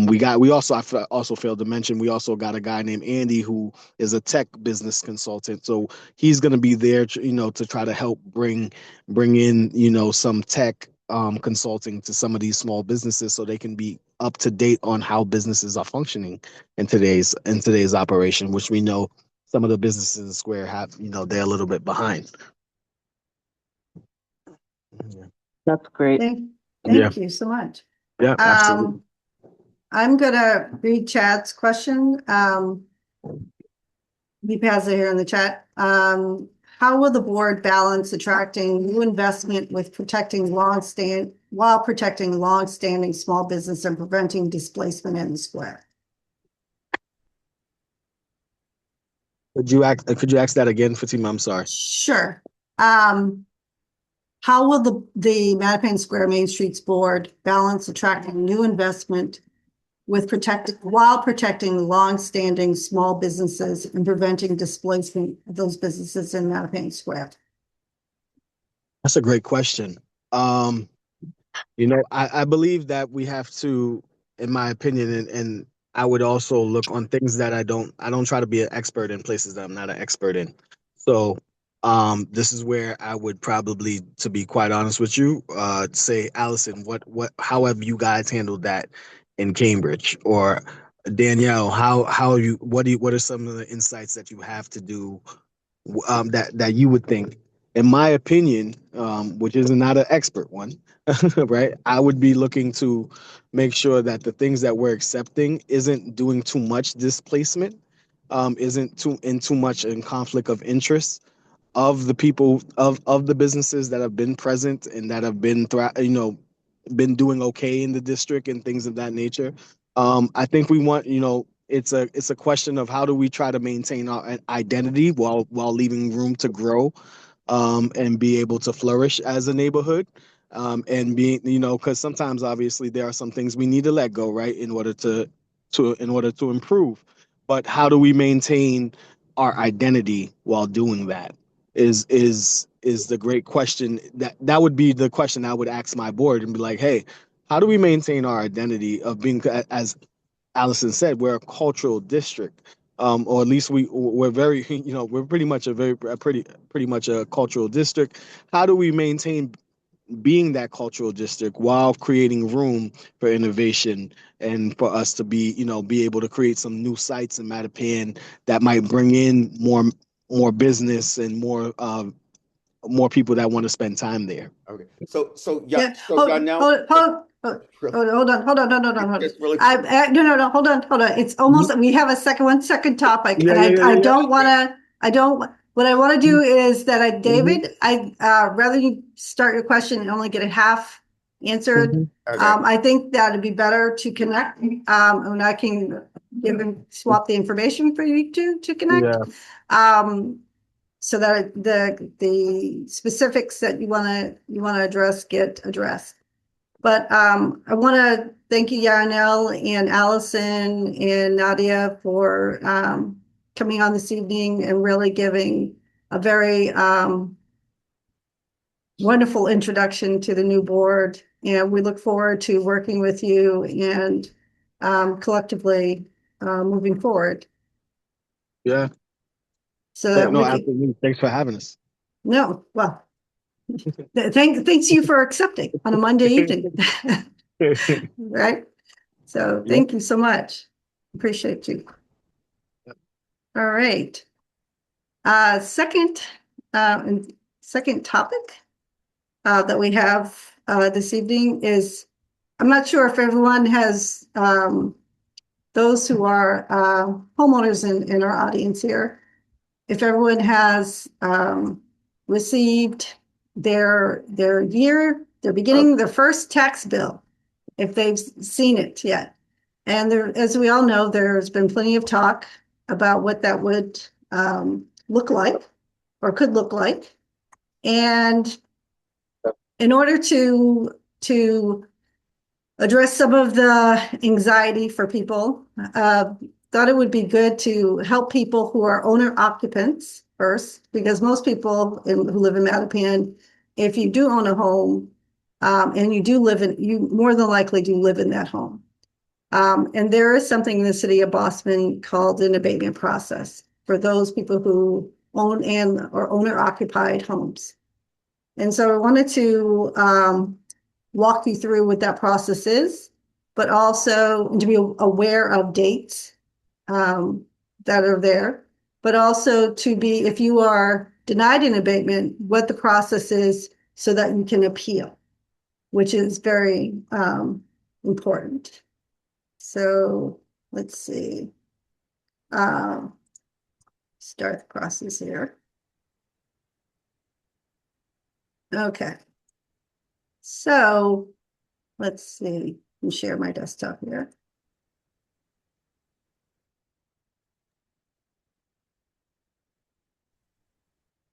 We also, also failed to mention, we also got a guy named Andy who is a tech business consultant. So he's going to be there, you know, to try to help bring in, you know, some tech consulting to some of these small businesses so they can be up to date on how businesses are functioning in today's operation, which we know some of the businesses in the square have, you know, they're a little bit behind. Yeah. That's great. Thank you so much. Yeah, absolutely. I'm gonna read Chad's question. He has it here in the chat. How will the board balance attracting new investment with while protecting long-standing small business and preventing displacement in the square? Could you ask that again, Fatima? I'm sorry. Sure. How will the Mattapan Square Main Streets Board balance attracting new investment with while protecting long-standing small businesses and preventing displacement of those businesses in Mattapan Square? That's a great question. You know, I believe that we have to, in my opinion, and I would also look on things that I don't try to be an expert in places that I'm not an expert in. So this is where I would probably, to be quite honest with you, say, Allison, how have you guys handled that in Cambridge? Or Danielle, what are some of the insights that you have to do that you would think, in my opinion, which is not an expert one, right? I would be looking to make sure that the things that we're accepting isn't doing too much displacement, isn't too much in conflict of interest of the people of the businesses that have been present and that have been been doing okay in the district and things of that nature. I think we want, you know, it's a question of how do we try to maintain our identity while leaving room to grow, and be able to flourish as a neighborhood, and being, you know, because sometimes obviously there are some things we need to let go, right, in order to improve. But how do we maintain our identity while doing that is the great question. That would be the question I would ask my board and be like, hey, how do we maintain our identity of being, as Allison said, we're a cultural district, or at least we're very, you know, we're pretty much pretty much a cultural district. How do we maintain being that cultural district while creating room for innovation and for us to be, you know, be able to create some new sites in Mattapan that might bring in more business and more people that want to spend time there. Okay. So Yeah. Yionel, Hold on. just really No, hold on. It's almost, we have one second topic, Yeah, and yeah, I yeah, don't want to, what I want to do is that David, rather you start your question and only get it half answered. Okay. I think that it'd be better to connect, and I can swap the information for you to connect. Yeah. So that the specifics that you want to address get addressed. But I want to thank you, Yionel and Allison and Nadia, for coming on this evening and really giving a very wonderful introduction to the new board. And we look forward to working with you and collectively moving forward. Yeah. So No, absolutely. Thanks for having us. No, well, thanks you for accepting on a Monday evening. Right? So thank you so much. Appreciate you. All right. Second And second topic that we have this evening is, I'm not sure if everyone has, those who are homeowners in our audience here, if everyone has received their beginning, their first tax bill, if they've seen it yet. And there, as we all know, there's been plenty of talk about what that would look like or could look like. And in order to address some of the anxiety for people, thought it would be good to help people who are owner occupants first, because most people who live in Mattapan, if you do own a home, and you more than likely do live in that home. And there is something in the city of Boston called an abatement process for those people who own or owner occupied homes. And so I wanted to walk you through what that process is, but also to be aware of dates that are there, but also to be, if you are denied an abatement, what the process is so that you can appeal, which is very important. So let's see. Start the process here. Okay. So let's see. Let me share my desktop here.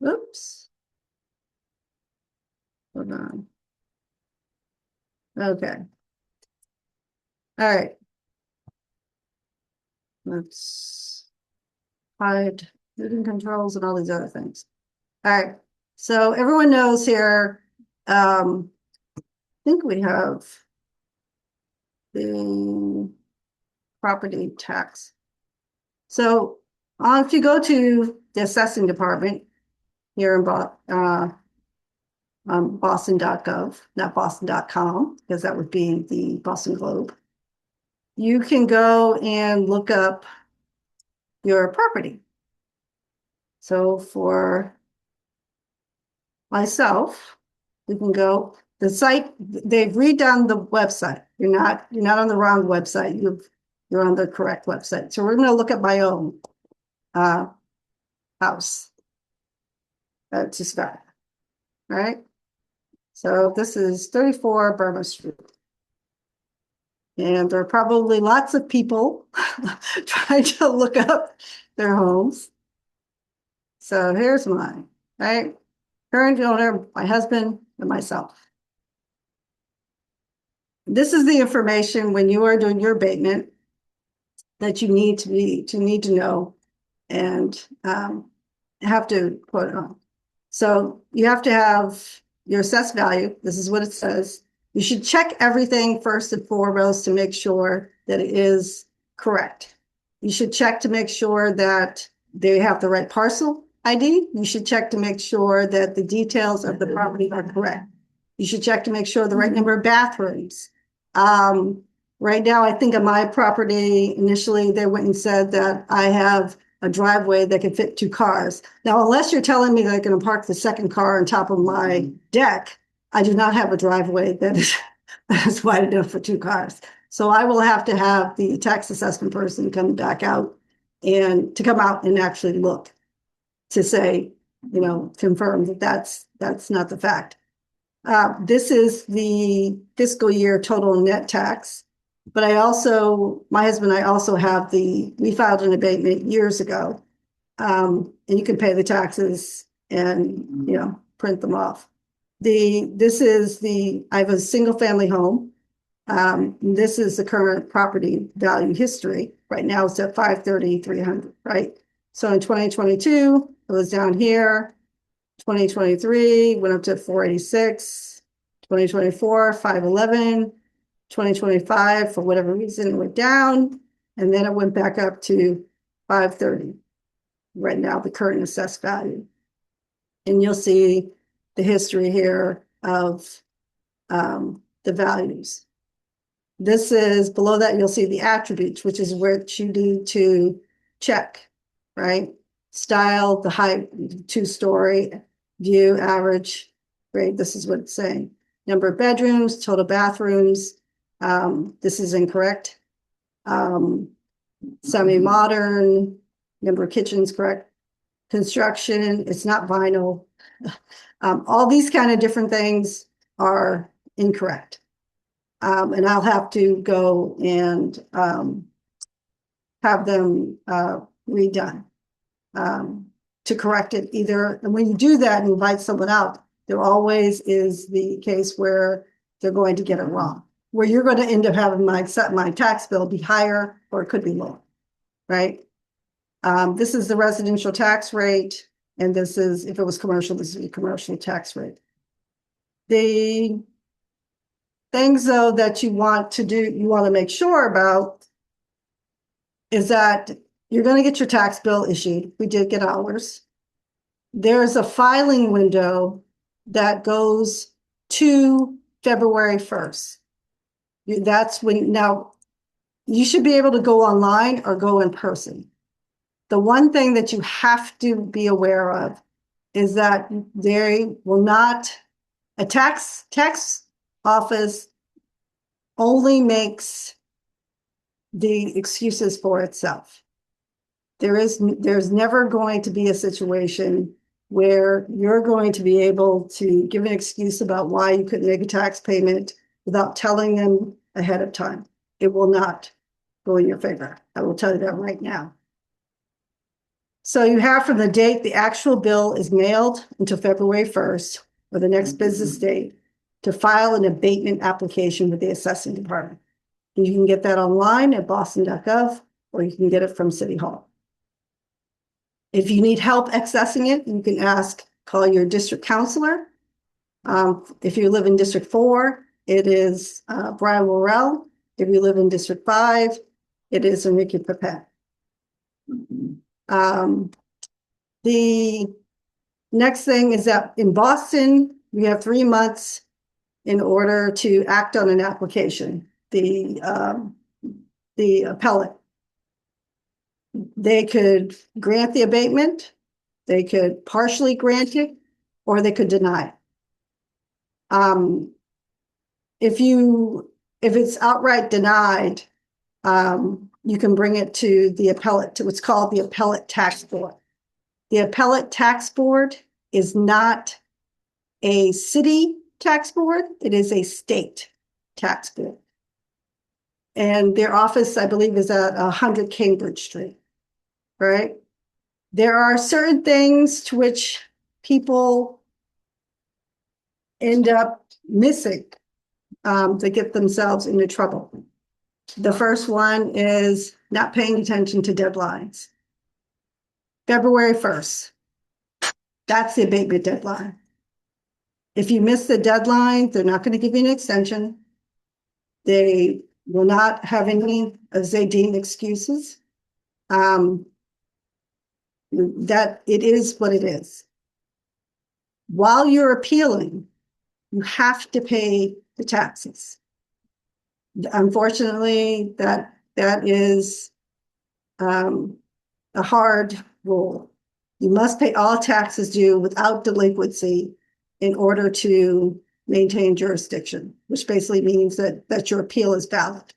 Oops. Hold on. Okay. All right. Let's hide moving controls and all these other things. All right. So everyone knows here, I think we have the property tax. So if you go to the assessing department here in boston.gov, not boston.com, because that would be the Boston Globe, you can go and look up your property. So for myself, we can go, the site, they've redone the website. You're not on the wrong website. You're on the correct website. So we're going to look at my own house to start. All right. So this is 34 Burma Street. And there are probably lots of people trying to look up their homes. So here's mine, right? Current owner, my husband, and myself. This is the information when you are doing your abatement that you need to know and have to put on. So you have to have your assessed value. This is what it says. You should check everything first and foremost to make sure that it is correct. You should check to make sure that they have the right parcel ID. You should check to make sure that the details of the property are correct. You should check to make sure the right number of bathrooms. Right now, I think on my property, initially, they went and said that I have a driveway that can fit 2 cars. Now, unless you're telling me that I can park the second car on top of my deck, I do not have a driveway that is wide enough for 2 cars. So I will have to have the tax assessment person come back out and to come out and actually look to say, confirm that that's not the fact. This is the fiscal year total net tax. But my husband and I also have we filed an abatement years ago. And you can pay the taxes and, print them off. I have a single family home. This is the current property value history. Right now it's at 530,300, right? So in 2022, it was down here. 2023 went up to 486. 2024, 511. 2025, for whatever reason, it went down, and then it went back up to 530. Right now, the current assessed value. And you'll see the history here of the values. This is below that, you'll see the attributes, which is what you need to check, right? Style, the height, 2-story, view, average grade. This is what it's saying. Number of bedrooms, total bathrooms. This is incorrect. Semi-modern, number of kitchens, correct. Construction, it's not vinyl. All these kind of different things are incorrect. And I'll have to go and have them redone to correct it either. And when you do that and invite someone out, there always is the case where they're going to get it wrong, where you're going to end up having my tax bill be higher or it could be lower, right? This is the residential tax rate, and this is, if it was commercial, this is the commercial tax rate. The things, though, that you want to make sure about is that you're going to get your tax bill issued. We did get ours. There's a filing window that goes to February 1st. That's when, now, you should be able to go online or go in person. The one thing that you have to be aware of is that they will not, a tax office only makes the excuses for itself. There's never going to be a situation where you're going to be able to give an excuse about why you couldn't make a tax payment without telling them ahead of time. It will not go in your favor. I will tell you that right now. So you have from the date the actual bill is mailed until February 1st or the next business date to file an abatement application with the assessing department. And you can get that online at boston.gov or you can get it from City Hall. If you need help accessing it, you can call your district counselor. If you live in District 4, it is Brian Worrell. If you live in District 5, it is Enrique Pepet. The next thing is that in Boston, we have 3 months in order to act on an application. The appellate. They could grant the abatement, they could partially grant it, or they could deny it. If it's outright denied, you can bring it to the appellate, to what's called the Appellate Tax Board. The Appellate Tax Board is not a city tax board, it is a state tax board. And their office, I believe, is at 100 Cambridge Street, right? There are certain things to which people end up missing to get themselves into trouble. The first one is not paying attention to deadlines. February 1st, that's the abatement deadline. If you miss the deadline, they're not going to give you an extension. They will not have any, as they deem, excuses. That it is what it is. While you're appealing, you have to pay the taxes. Unfortunately, that is a hard rule. You must pay all taxes due without delinquency in order to maintain jurisdiction, which basically means that your appeal is valid.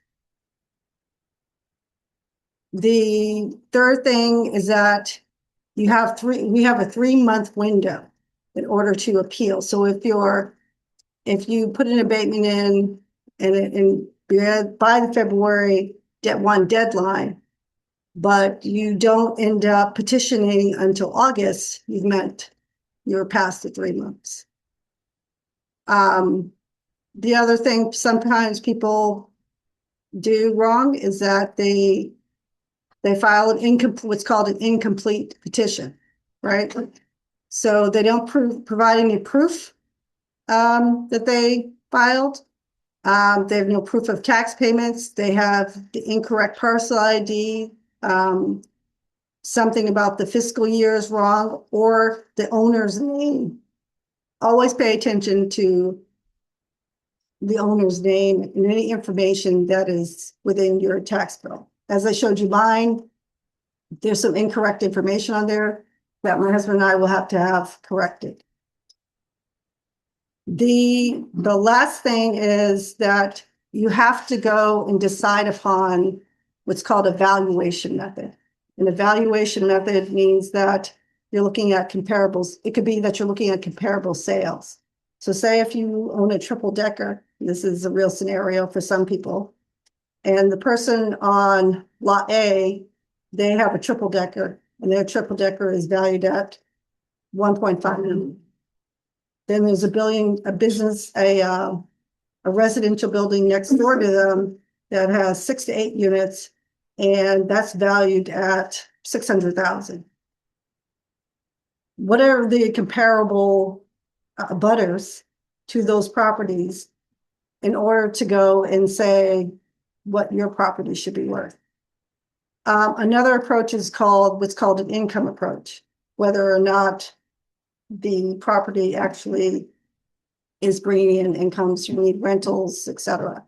The third thing is that we have a 3-month window in order to appeal. So if you put an abatement in and by the February 1 deadline, but you don't end up petitioning until August, you've met, you're past the 3 months. The other thing sometimes people do wrong is that they file what's called an incomplete petition, right? So they don't provide any proof that they filed. They have no proof of tax payments. They have the incorrect parcel ID. Something about the fiscal year is wrong, or the owner's name. Always pay attention to the owner's name and any information that is within your tax bill. As I showed you mine, there's some incorrect information on there that my husband and I will have to have corrected. The last thing is that you have to go and decide upon what's called a valuation method. An evaluation method means that you're looking at comparables. It could be that you're looking at comparable sales. So say if you own a triple decker, this is a real scenario for some people, and the person on lot A, they have a triple decker, and their triple decker is valued at 1.5 million. Then there's a residential building next door to them that has 6 to 8 units, and that's valued at 600,000. What are the comparable butters to those properties in order to go and say what your property should be worth? Another approach is what's called an income approach, whether or not the property actually is bringing in incomes, you need rentals, etc.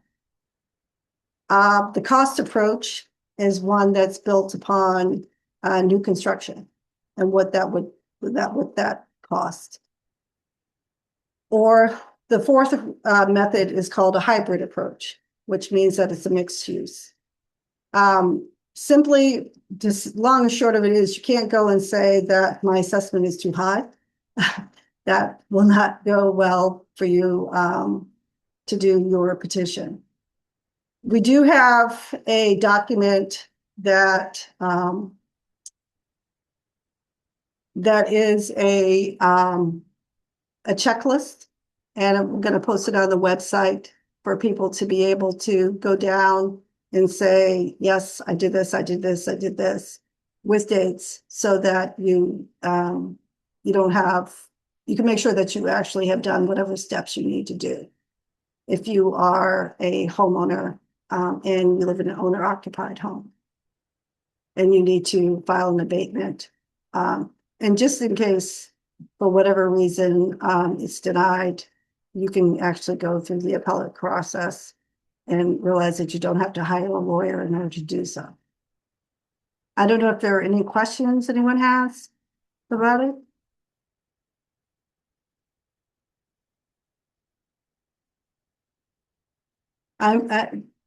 The cost approach is one that's built upon new construction and what that cost. Or the fourth method is called a hybrid approach, which means that it's a mixed use. Simply, just long and short of it is you can't go and say that my assessment is too high. That will not go well for you to do your petition. We do have a document that is a checklist, and I'm going to post it on the website for people to be able to go down and say, yes, I did this, I did this, I did this, with dates, so that you you can make sure that you actually have done whatever steps you need to do. If you are a homeowner and you live in an owner-occupied home, and you need to file an abatement. And just in case, for whatever reason, it's denied, you can actually go through the appellate process and realize that you don't have to hire a lawyer in order to do so. I don't know if there are any questions anyone has about it.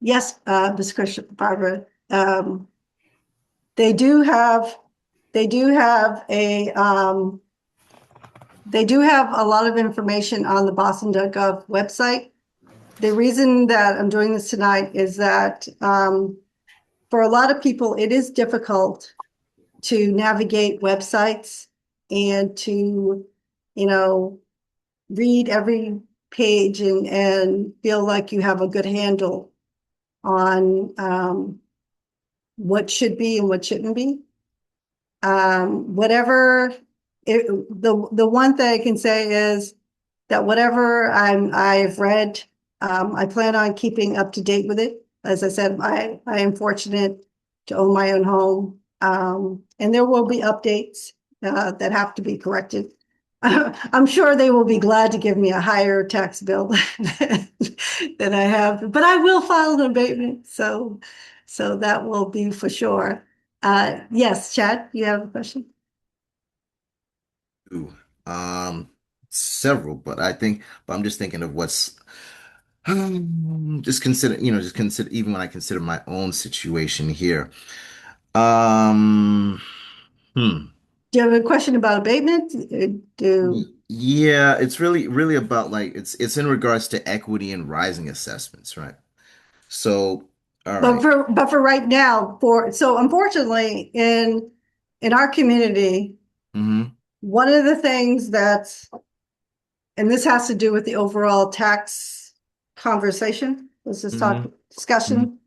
Yes, Ms. Christian, Barbara. They do have a lot of information on the boston.gov website. The reason that I'm doing this tonight is that for a lot of people, it is difficult to navigate websites and to, read every page and feel like you have a good handle on what should be and what shouldn't be. The one thing I can say is that whatever I've read, I plan on keeping up to date with it. As I said, I am fortunate to own my own home, and there will be updates that have to be corrected. I'm sure they will be glad to give me a higher tax bill than I have, but I will file an abatement, so that will be for sure. Yes, Chad, you have a question? Ooh, several, but I'm just thinking of what's just consider, even when I consider my own situation here. Um, hmm. Do you have a question about abatement? Yeah, it's really about like it's in regards to equity and rising assessments, right? So, all But right. for right now, so unfortunately in our community, Mm-hmm. one of the things and this has to do with the overall tax conversation, Mm-hmm. discussion,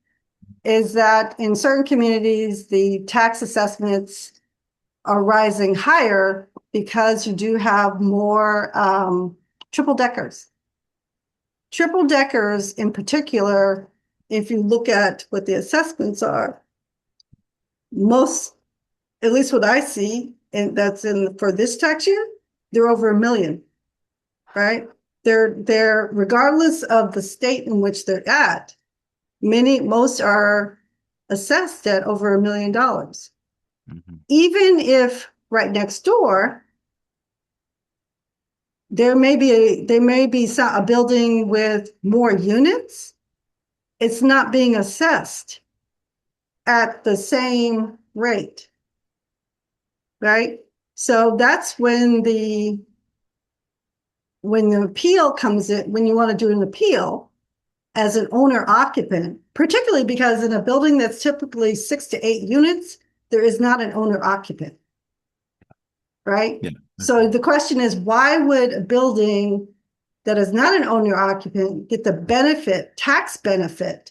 is that in certain communities, the tax assessments are rising higher because you do have more triple deckers. Triple deckers in particular, if you look at what the assessments are, most, at least what I see, and that's for this tax year, they're over $1 million, right? They're regardless of the state in which they're at, most are assessed at over $1 million. Mm-hmm. Even if right next door, there may be a building with more units. It's not being assessed at the same rate, right? So that's when the appeal comes in, when you want to do an appeal as an owner occupant, particularly because in a building that's typically 6 to 8 units, there is not an owner occupant, right? Yeah. So the question is, why would a building that is not an owner occupant get the tax benefit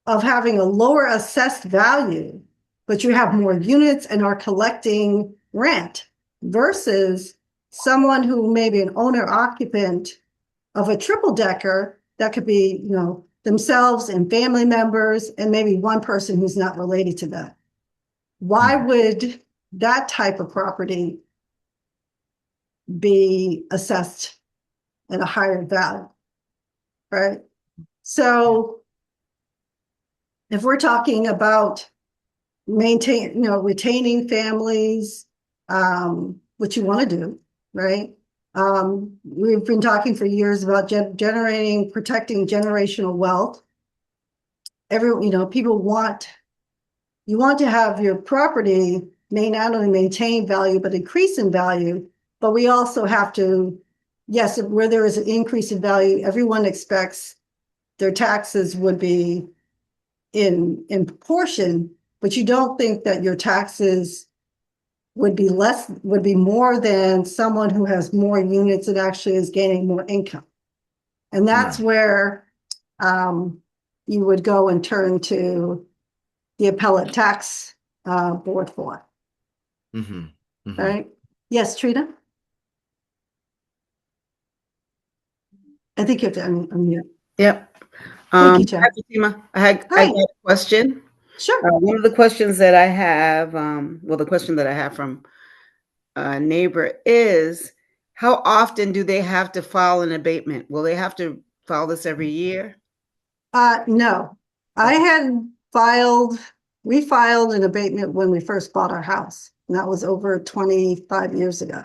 of having a lower assessed value, but you have more units and are collecting rent, versus someone who may be an owner occupant of a triple decker that could be, themselves and family members and maybe one person who's not related to them? Why would that type of property be assessed at a higher value, right? So if we're talking about retaining families, which you want to do, right? We've been talking for years about protecting generational wealth. People you want to have your property may not only maintain value, but increase in value. But we also have to, yes, where there is an increase in value, everyone expects their taxes would be in proportion, but you don't think that your taxes would be more than someone who has more units and actually is gaining more income. And that's where you would go and turn to the Appellate Tax Board for. Right? Yes, Trina? I think you have to unmute. Yep. Thank you, Jen. Hi, Fatima. I got a question. Sure. One of the questions that I have, the question that I have from a neighbor is, how often do they have to file an abatement? Will they have to file this every year? No. We filed an abatement when we first bought our house, and that was over 25 years ago.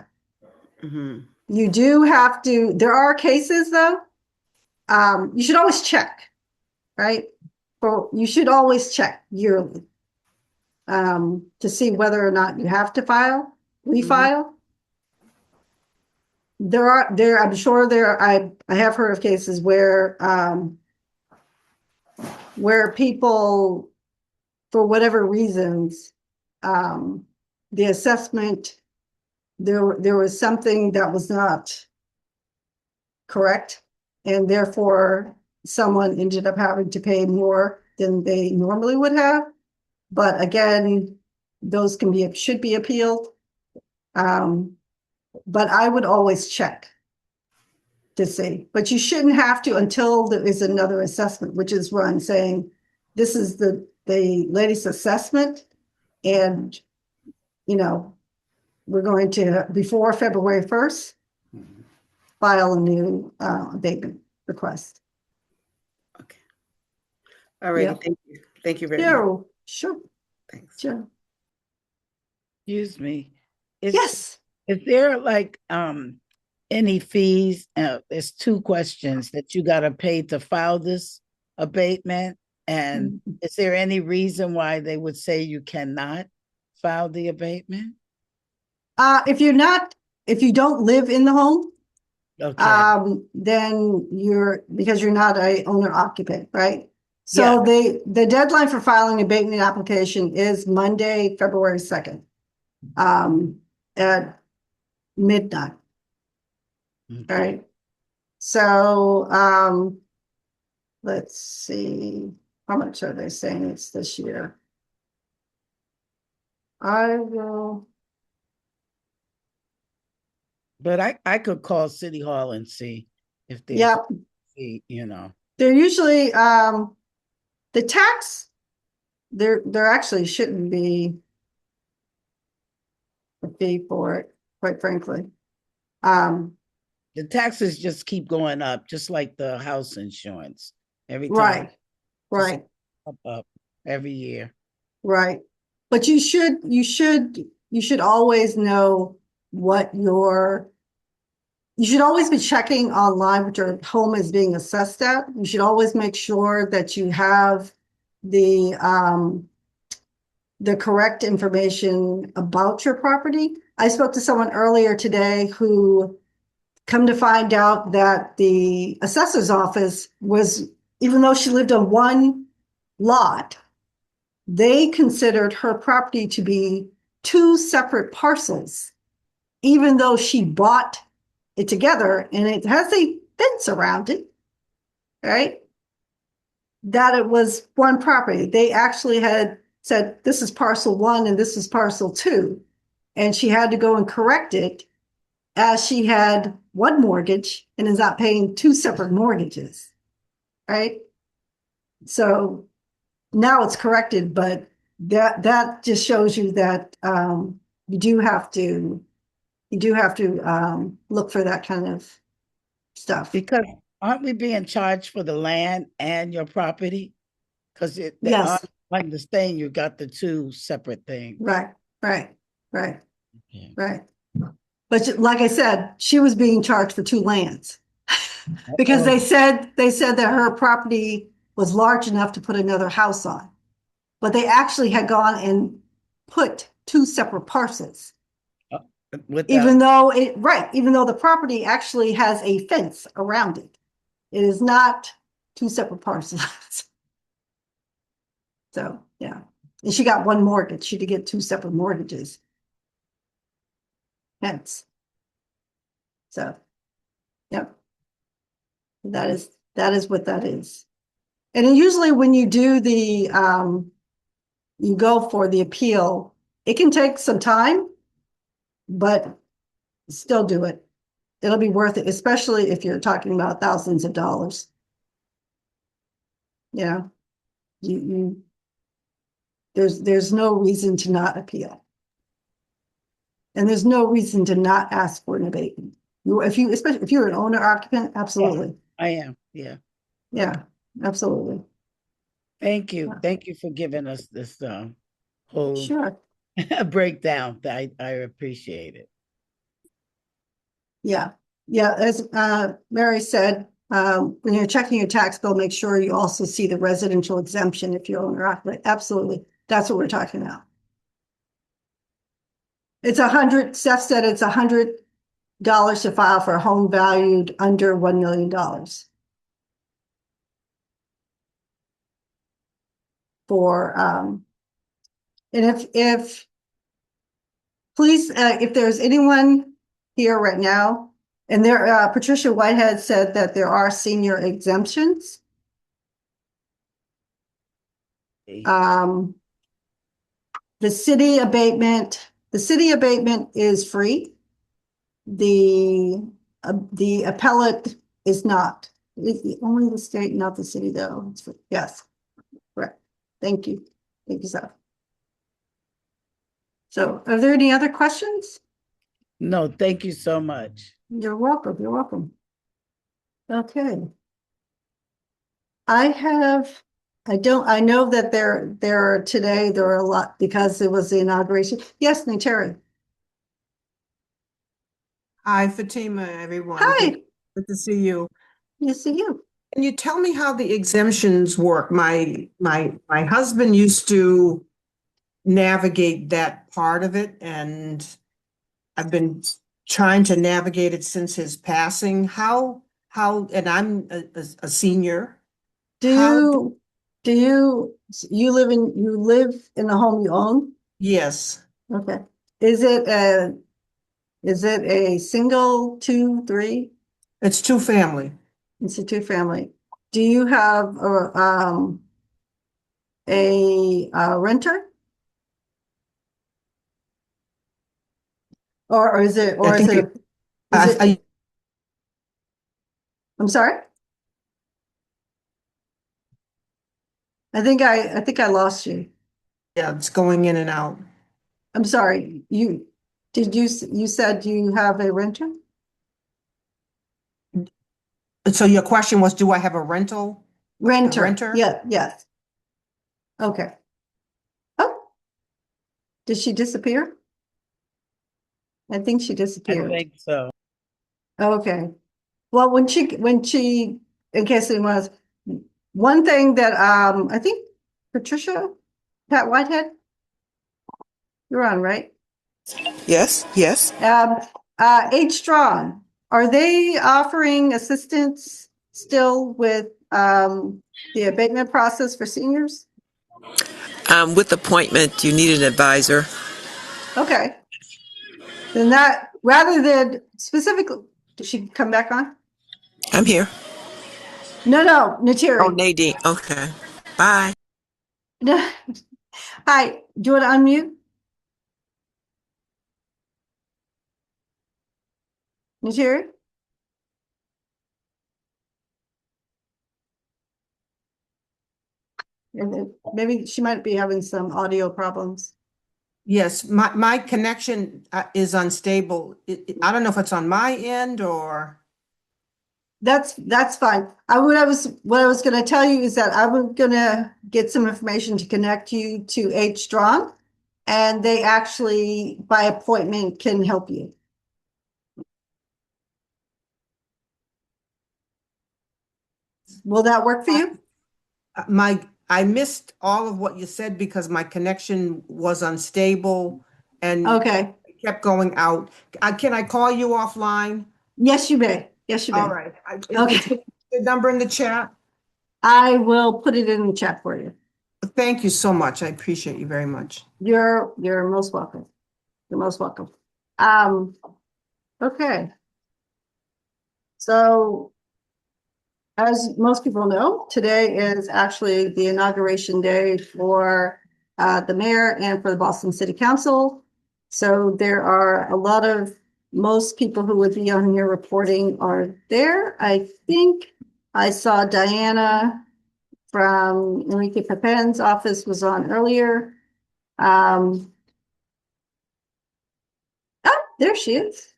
You do have to, there are cases though, you should always check, right? You should always check yearly to see whether or not you have to refile. I'm sure I have heard of cases where people, for whatever reasons, the assessment, there was something that was not correct, and therefore someone ended up having to pay more than they normally would have. But again, those should be appealed. But I would always check to see. But you shouldn't have to until there is another assessment, which is run saying, this is the latest assessment, and we're going to, before February 1st, file a new abatement request. Okay. All right. Yep. Thank you. Thank you very much. Sure. Thanks. Sure. Excuse me. Yes. Is there like any fees? There's 2 questions that you got to pay to file this abatement. And is there any reason why they would say you cannot file the abatement? If you don't live in the home, then because you're not a owner occupant, right? So the deadline for filing an abatement application is Monday, February 2nd, at midnight. All right. So let's see, how much are they saying it's this year? I will. But I could call City Hall and see if there's Yeah. They're usually the tax, there actually shouldn't be a fee for it, quite frankly. The taxes just keep going up, just like the house insurance. Every time. Right. Up every year. Right. But you should always know what your you should always be checking online what your home is being assessed at. You should always make sure that you have the correct information about your property. I spoke to someone earlier today who come to find out that the assessor's office was, even though she lived on one lot, they considered her property to be two separate parcels, even though she bought it together and it has a fence around it, right? That it was one property. They actually had said, this is parcel one and this is parcel two. And she had to go and correct it as she had one mortgage and is not paying two separate mortgages, right? So now it's corrected, but that just shows you that you do have to look for that kind of stuff. Because aren't we being charged for the land and your property? Because Yes. I understand you got the two separate things. Right. Okay. Right. But like I said, she was being charged for two lands because they said that her property was large enough to put another house on, but they actually had gone and put two separate parcels. Even though the property actually has a fence around it. It is not two separate parcels. So, yeah. And she got one mortgage. She did get two separate mortgages. Hence. So, yep. That is what that is. And then usually when you do the, you go for the appeal, it can take some time, but still do it. It'll be worth it, especially if you're talking about thousands of dollars. Yeah, there's no reason to not appeal, and there's no reason to not ask for an abatement. Especially if you're an owner occupant, absolutely. Yeah, I am. Yeah. Yeah, absolutely. Thank you for giving us this whole Sure breakdown. I appreciate it. Yeah. As Mary said, when you're checking your tax bill, make sure you also see the residential exemption if you're owner occupant. Absolutely. That's what we're talking about. It's Seth said it's $100 to file for a home valued under $1 million. For, and if please, if there's anyone here right now, and there, Patricia Whitehead said that there are senior exemptions. The city abatement is free. The appellate is not. It's only the state, not the city, though. It's free. Yes, correct. Thank you. Thank you, Seth. So, are there any other questions? No, thank you so much. You're welcome. You're welcome. Okay. I know that there are a lot because it was the inauguration. Yes, Terry. Hi, Fatima, everyone. Hi. Good to see you. Good to see you. Can you tell me how the exemptions work? My husband used to navigate that part of it, and I've been trying to navigate it since his passing. How, and I'm a senior. Do you live in the home you own? Yes. Okay. Is it a single, two, three? It's two family. It's a two family. Do you have a renter? Or is it I'm sorry? I think I lost you. Yeah, it's going in and out. I'm sorry. You said you have a renter? So your question was, do I have a rental? Renter? Yeah, yes. Okay. Oh, did she disappear? I think she disappeared. I think so. Okay. Well, when she, in case anyone was, one thing that, I think Pat Whitehead, you're on, right? Yes, yes. H Strong, are they offering assistance still with, the abatement process for seniors? With appointment, you need an advisor. Okay. Then that, rather than specifically, did she come back on? I'm here. No, Nateri. Oh, Nadine. Okay. Bye. No. Hi, do you want to unmute? Nateri? And then maybe she might be having some audio problems. Yes, my connection is unstable. I don't know if it's on my end or. That's fine. What I was going to tell you is that I was going to get some information to connect you to H Strong, and they actually by appointment can help you. Will that work for you? I missed all of what you said because my connection was unstable and Okay. it kept going out. Can I call you offline? Yes, you may. Yes, you may. All right. Okay. The number in the chat. I will put it in the chat for you. Thank you so much. I appreciate you very much. You're most welcome. You're most welcome. Okay. So, as most people know, today is actually the inauguration day for the mayor and for the Boston City Council. So there are most people who would be on here reporting are there. I think I saw Diana from Enrique Pepin's office was on earlier. There she is.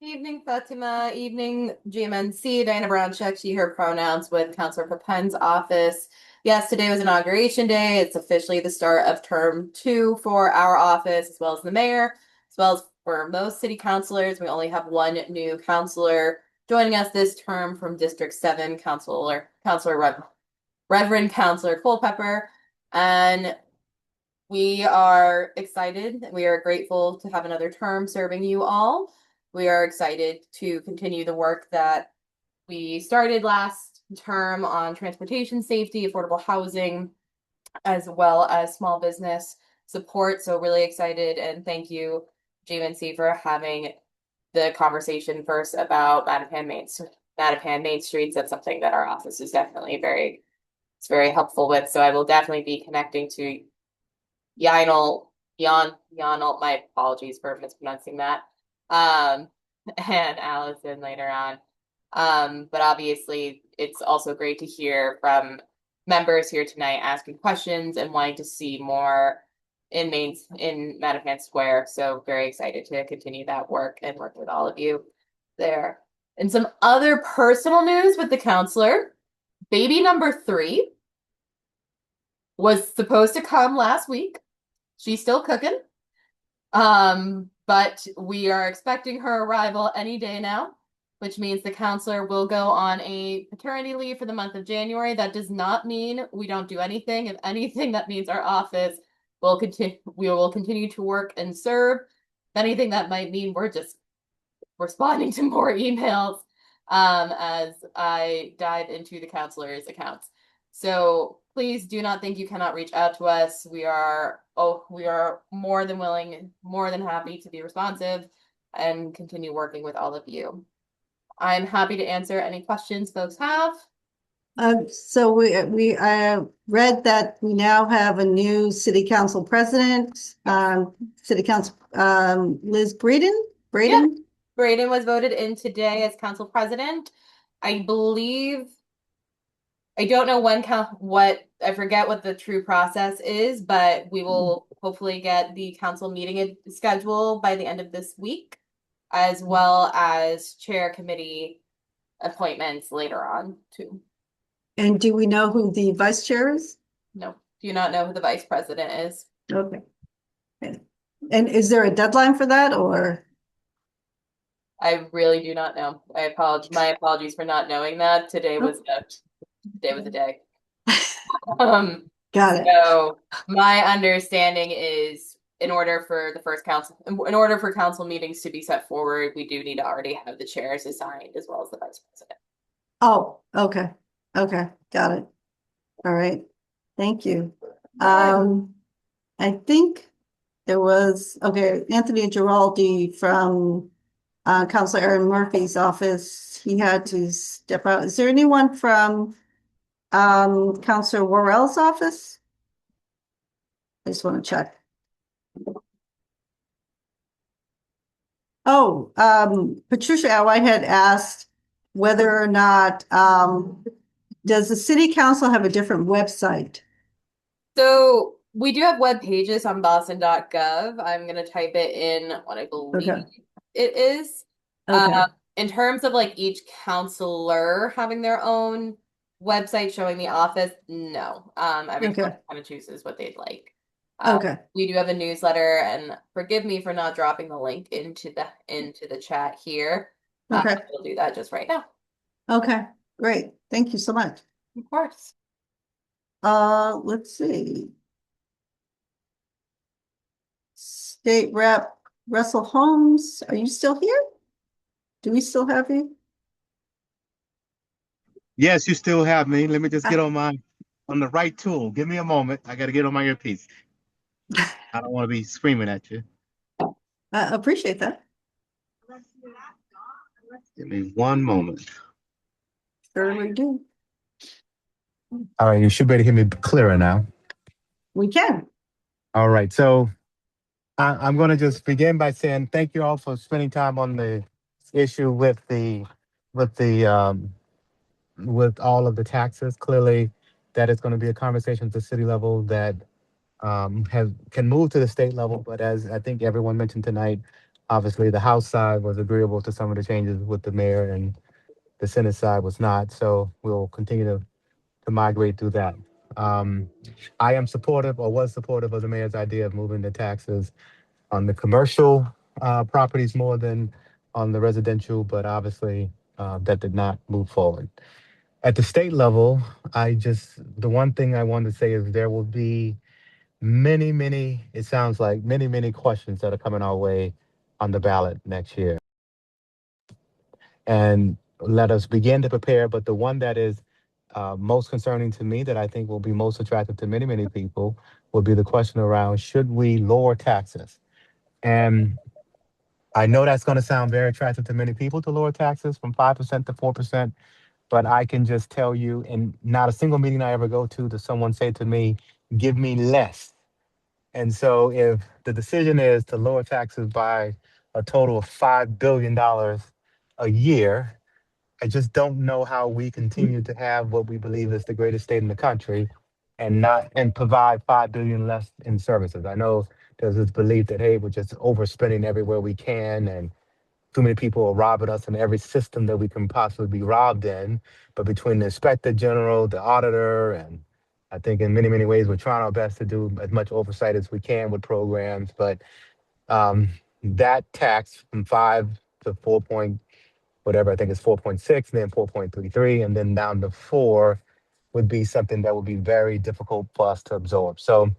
Evening, Fatima. Evening, GMNC. Diana Browncheck, she, her pronouns with Councilor Pepin's office. Yes, today was Inauguration Day. It's officially the start of term 2 for our office, as well as the mayor, as well as for most city councilors. We only have one new councilor joining us this term from District 7, Reverend Councilor Culpepper. And we are excited. We are grateful to have another term serving you all. We are excited to continue the work that we started last term on transportation safety, affordable housing, as well as small business support. So really excited, and thank you, GMNC, for having the conversation first about Mattapan Main Streets. That's something that our office is definitely very helpful with. So I will definitely be connecting to Yionel, my apologies for mispronouncing that, and Allison later on. But obviously it's also great to hear from members here tonight asking questions and wanting to see more in Mattapan Square. So very excited to continue that work and work with all of you there. And some other personal news with the counselor. Baby number 3 was supposed to come last week. She's still cooking. But we are expecting her arrival any day now, which means the counselor will go on a paternity leave for the month of January. That does not mean we don't do anything. If anything, that means our office will continue to work and serve. If anything, that might mean we're just responding to more emails as I dive into the counselor's accounts. So please do not think you cannot reach out to us. We are more than willing, more than happy to be responsive and continue working with all of you. I'm happy to answer any questions folks have. So we read that we now have a new city council president, city council, Liz Braden. Yeah. Braden was voted in today as council president. I believe, I don't know I forget what the true process is, but we will hopefully get the council meeting schedule by the end of this week, as well as chair committee appointments later on too. And do we know who the vice chair is? No, do not know who the vice president is. Okay. And is there a deadline for that, or? I really do not know. My apologies for not knowing that. Today was a day. Got it. So my understanding is in order for council meetings to be set forward, we do need to already have the chairs assigned as well as the vice president. Oh, okay. Okay, got it. All right. Thank you. I think there was, okay, Anthony Giraldi from Councilor Erin Murphy's office. He had to step out. Is there anyone from Councilor Worrell's office? I just want to check. Oh, Patricia Alwhite had asked whether or not does the city council have a different website? So we do have web pages on boston.gov. I'm going to type it in what I believe it is. Okay. In terms of like each counselor having their own website showing the office, no. Everyone kind of chooses what they'd like. Okay. We do have a newsletter, and forgive me for not dropping the link into the chat here. Okay. We'll do that just right now. Okay, great. Thank you so much. Of course. Let's see. State Rep Russell Holmes, are you still here? Do we still have you? Yes, you still have me. Let me just get on the right tool. Give me a moment. I got to get on my earpiece. I don't want to be screaming at you. I appreciate that. Give me one moment. Certainly do. All right, you should be able to hear me clearer now. We can. All right, so I'm going to just begin by saying thank you all for spending time on the issue with all of the taxes. Clearly, that is going to be a conversation at the city level that can move to the state level. But as I think everyone mentioned tonight, obviously the House side was agreeable to some of the changes with the mayor, and the Senate side was not. So we'll continue to migrate through that. I am supportive, or was supportive, of the mayor's idea of moving the taxes on the commercial properties more than on the residential, but obviously that did not move forward. At the state level, the one thing I wanted to say is there will be it sounds like many questions that are coming our way on the ballot next year. And let us begin to prepare, but the one that is most concerning to me, that I think will be most attractive to many people, will be the question around, should we lower taxes? And I know that's going to sound very attractive to many people, to lower taxes from 5% to 4%, but I can just tell you, in not a single meeting I ever go to, does someone say to me, give me less. And so if the decision is to lower taxes by a total of $5 billion a year, I just don't know how we continue to have what we believe is the greatest state in the country and provide $5 billion less in services. I know there's this belief that, hey, we're just overspending everywhere we can, and too many people are robbing us in every system that we can possibly be robbed in. But between the inspector general, the auditor, and I think in many ways, we're trying our best to do as much oversight as we can with programs. But that tax from 5 to 4 point, whatever, I think it's 4.6, and then 4.33, and then down to 4 would be something that would be very difficult for us to absorb. So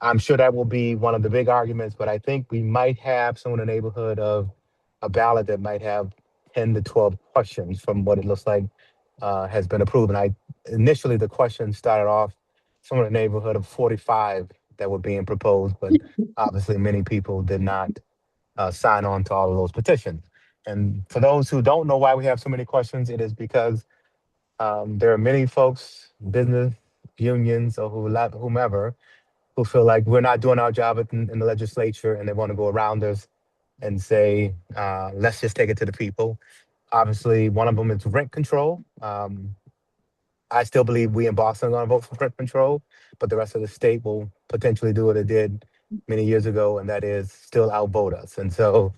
I'm sure that will be one of the big arguments, but I think we might have somewhere in the neighborhood of a ballot that might have 10 to 12 questions from what it looks like has been approved. And initially the questions started off somewhere in the neighborhood of 45 that were being proposed, but obviously many people did not sign on to all of those petitions. And for those who don't know why we have so many questions, it is because there are many folks, business unions, or whomever, who feel like we're not doing our job in the legislature, and they want to go around us and say, let's just take it to the people. Obviously, one of them is rent control. I still believe we in Boston are going to vote for rent control, but the rest of the state will potentially do what it did many years ago, and that is still outvote us. And so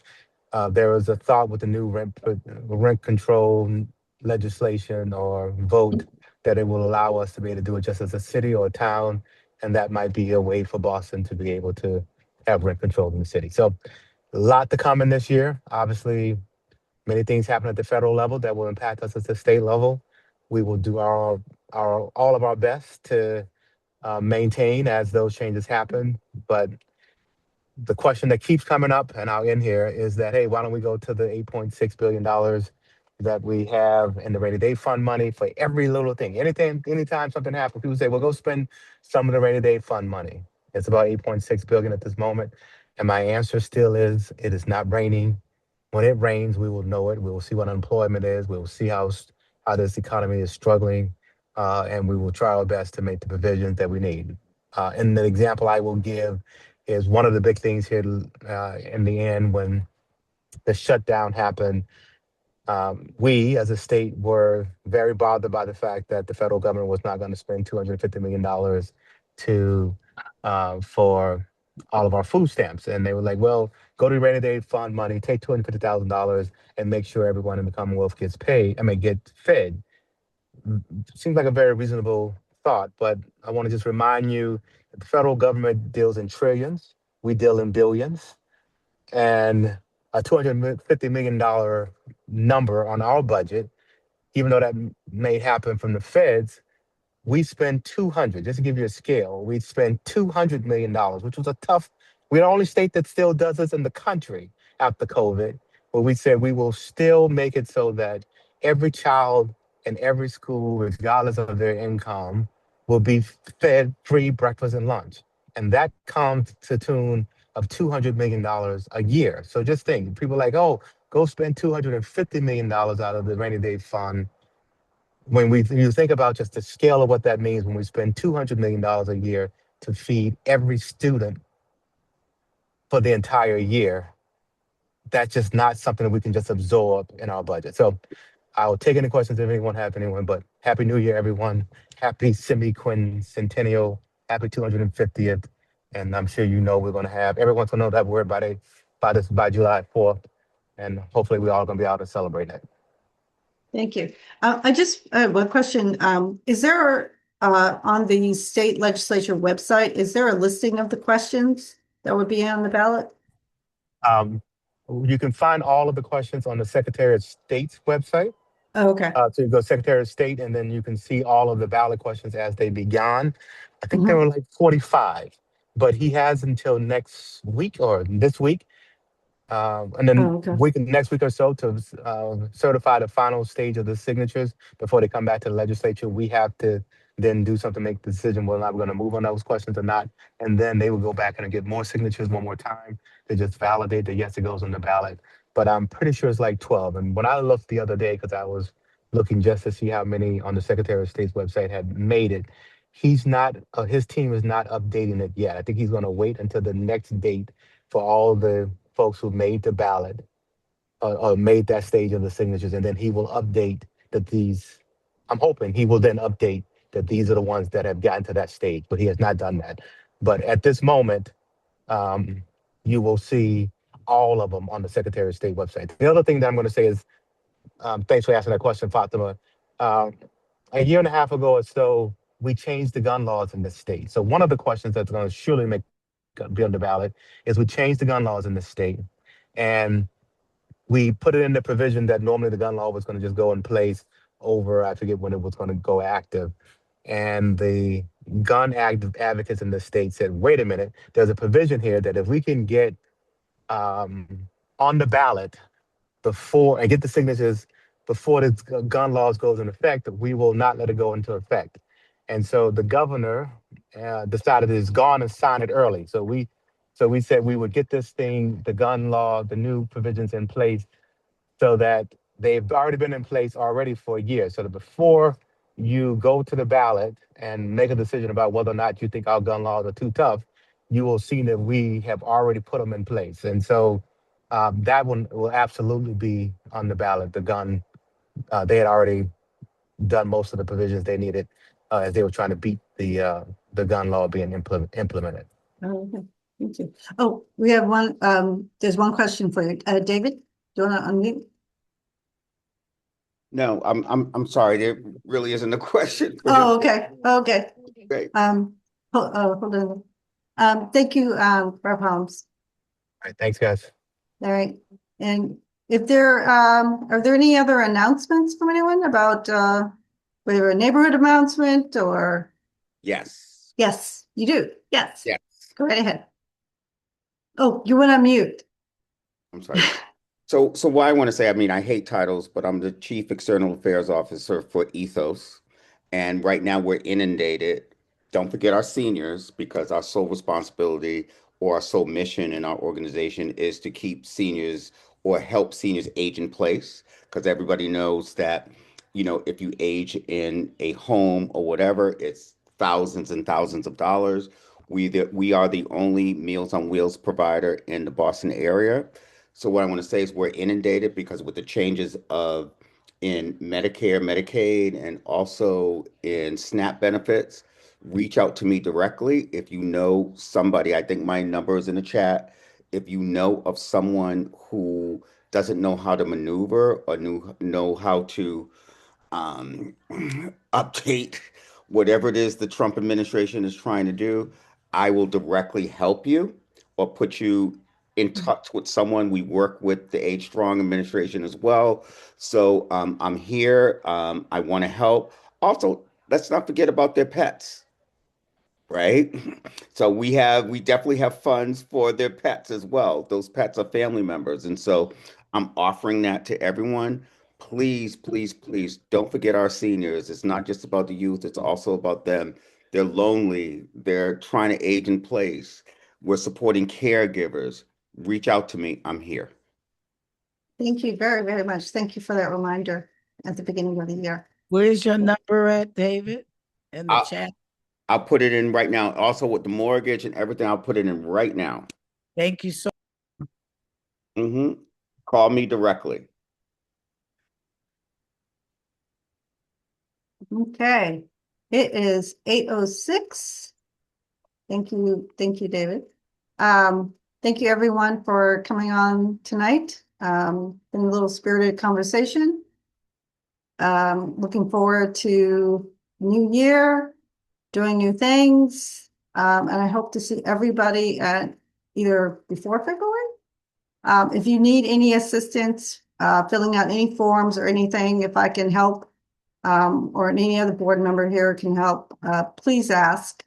there is a thought with the new rent control legislation or vote that it will allow us to be able to do it just as a city or a town, and that might be a way for Boston to be able to have rent control in the city. So a lot to come in this year. Obviously, many things happen at the federal level that will impact us at the state level. We will do all of our best to maintain as those changes happen. But the question that keeps coming up, and I'll end here, is that, hey, why don't we go to the $8.6 billion that we have in the rainy day fund money for every little thing? Anytime something happens, people say, well, go spend some of the rainy day fund money. It's about 8.6 billion at this moment. And my answer still is, it is not raining. When it rains, we will know it. We will see what unemployment is. We will see how this economy is struggling. And we will try our best to make the provisions that we need. And the example I will give is one of the big things here in the end when the shutdown happened. We as a state were very bothered by the fact that the federal government was not going to spend $250 million for all of our food stamps. And they were like, well, go to the rainy day fund money, take $250,000 and make sure everyone in the Commonwealth gets fed. Seems like a very reasonable thought, but I want to just remind you that the federal government deals in trillions. We deal in billions. And a $250 million number on our budget, even though that may happen from the feds, we spend 200, just to give you a scale, we spend $200 million, which was we're the only state that still does this in the country after COVID, where we said we will still make it so that every child in every school, regardless of their income, will be fed free breakfast and lunch. And that comes to tune of $200 million a year. So just think, people are like, oh, go spend $250 million out of the rainy day fund. When you think about just the scale of what that means, when we spend $200 million a year to feed every student for the entire year, that's just not something that we can just absorb in our budget. So I'll take any questions if anyone have anyone, but Happy New Year, everyone. Happy semi-quincentennial, happy 250th. And I'm sure we're going to have, everyone's going to know that word by July 4th. And hopefully we're all going to be able to celebrate that. Thank you. I just one question. Is there on the state legislature website, is there a listing of the questions that would be on the ballot? You can find all of the questions on the Secretary of State's website. Oh, okay. So you go Secretary of State, and then you can see all of the ballot questions as they began. I think there were like 45, but he has until next week or this week. And then next week or so to certify the final stage of the signatures before they come back to the legislature. We have to then do something, make the decision whether or not we're going to move on those questions or not. And then they will go back and get more signatures one more time to just validate that yes, it goes on the ballot. But I'm pretty sure it's like 12. And when I looked the other day, because I was looking just to see how many on the Secretary of State's website had made it, his team is not updating it yet. I think he's going to wait until the next date for all the folks who made the ballot or made that stage of the signatures, and then he will update that I'm hoping he will then update that these are the ones that have gotten to that stage, but he has not done that. But at this moment, you will see all of them on the Secretary of State website. The other thing that I'm going to say is, thanks for asking that question, Fatima. A year and a half ago or so, we changed the gun laws in this state. So one of the questions that's going to surely be on the ballot is we changed the gun laws in this state, and we put it in the provision that normally the gun law was going to just go in place over, I forget when it was going to go active. And the gun advocates in the state said, wait a minute, there's a provision here that if we can get on the ballot before and get the signatures before the gun laws goes in effect, we will not let it go into effect. And so the governor decided it's gone and signed it early. So we said we would get this thing, the gun law, the new provisions in place so that they've already been in place already for a year. So that before you go to the ballot and make a decision about whether or not you think our gun laws are too tough, you will see that we have already put them in place. And so that one will absolutely be on the ballot. The gun, they had already done most of the provisions they needed as they were trying to beat the gun law being implemented. Oh, okay. Thank you. Oh, we have one, there's one question for you. David, do you want to unmute? No, I'm sorry. There really isn't a question. Oh, okay. Okay. Great. Hold on. Thank you, Rep. Holmes. All right. Thanks, guys. All right. And If there, are there any other announcements from anyone about, whether a neighborhood announcement or? Yes. Yes, you do. Yes. Yes. Go right ahead. Oh, you went on mute. I'm sorry. So what I want to say, I mean, I hate titles, but I'm the Chief External Affairs Officer for Ethos. And right now we're inundated. Don't forget our seniors, because our sole responsibility or our sole mission in our organization is to keep seniors or help seniors age in place. Because everybody knows that, if you age in a home or whatever, it's thousands and thousands of dollars. We are the only Meals on Wheels provider in the Boston area. So what I want to say is we're inundated because with the changes of in Medicare, Medicaid, and also in SNAP benefits, reach out to me directly if you know somebody. I think my number is in the chat. If you know of someone who doesn't know how to maneuver or know how to um, update whatever it is the Trump administration is trying to do, I will directly help you or put you in touch with someone. We work with the Age Strong administration as well. So I'm here. I want to help. Also, let's not forget about their pets, right? So we definitely have funds for their pets as well. Those pets are family members. And so I'm offering that to everyone. Please, please, please don't forget our seniors. It's not just about the youth, it's also about them. They're lonely, they're trying to age in place. We're supporting caregivers. Reach out to me. I'm here. Thank you very, very much. Thank you for that reminder at the beginning of the year. Where's your number at, David? In the I'll, chat. I'll put it in right now. Also with the mortgage and everything, I'll put it in right now. Thank you so Call me directly. Okay, it is 8:06. Thank you, David. Thank you everyone for coming on tonight. Been a little spirited conversation. Looking forward to new year, doing new things. And I hope to see everybody at either before February. If you need any assistance, filling out any forms or anything, if I can help, or any other board member here can help, please ask.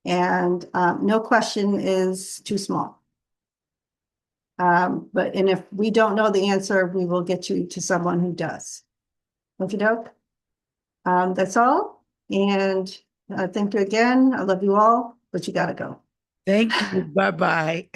And no question is too small. But if we don't know the answer, we will get you to someone who does. Okey doke. That's all. And thank you again. I love you all, but you gotta go. Thank you. Bye-bye.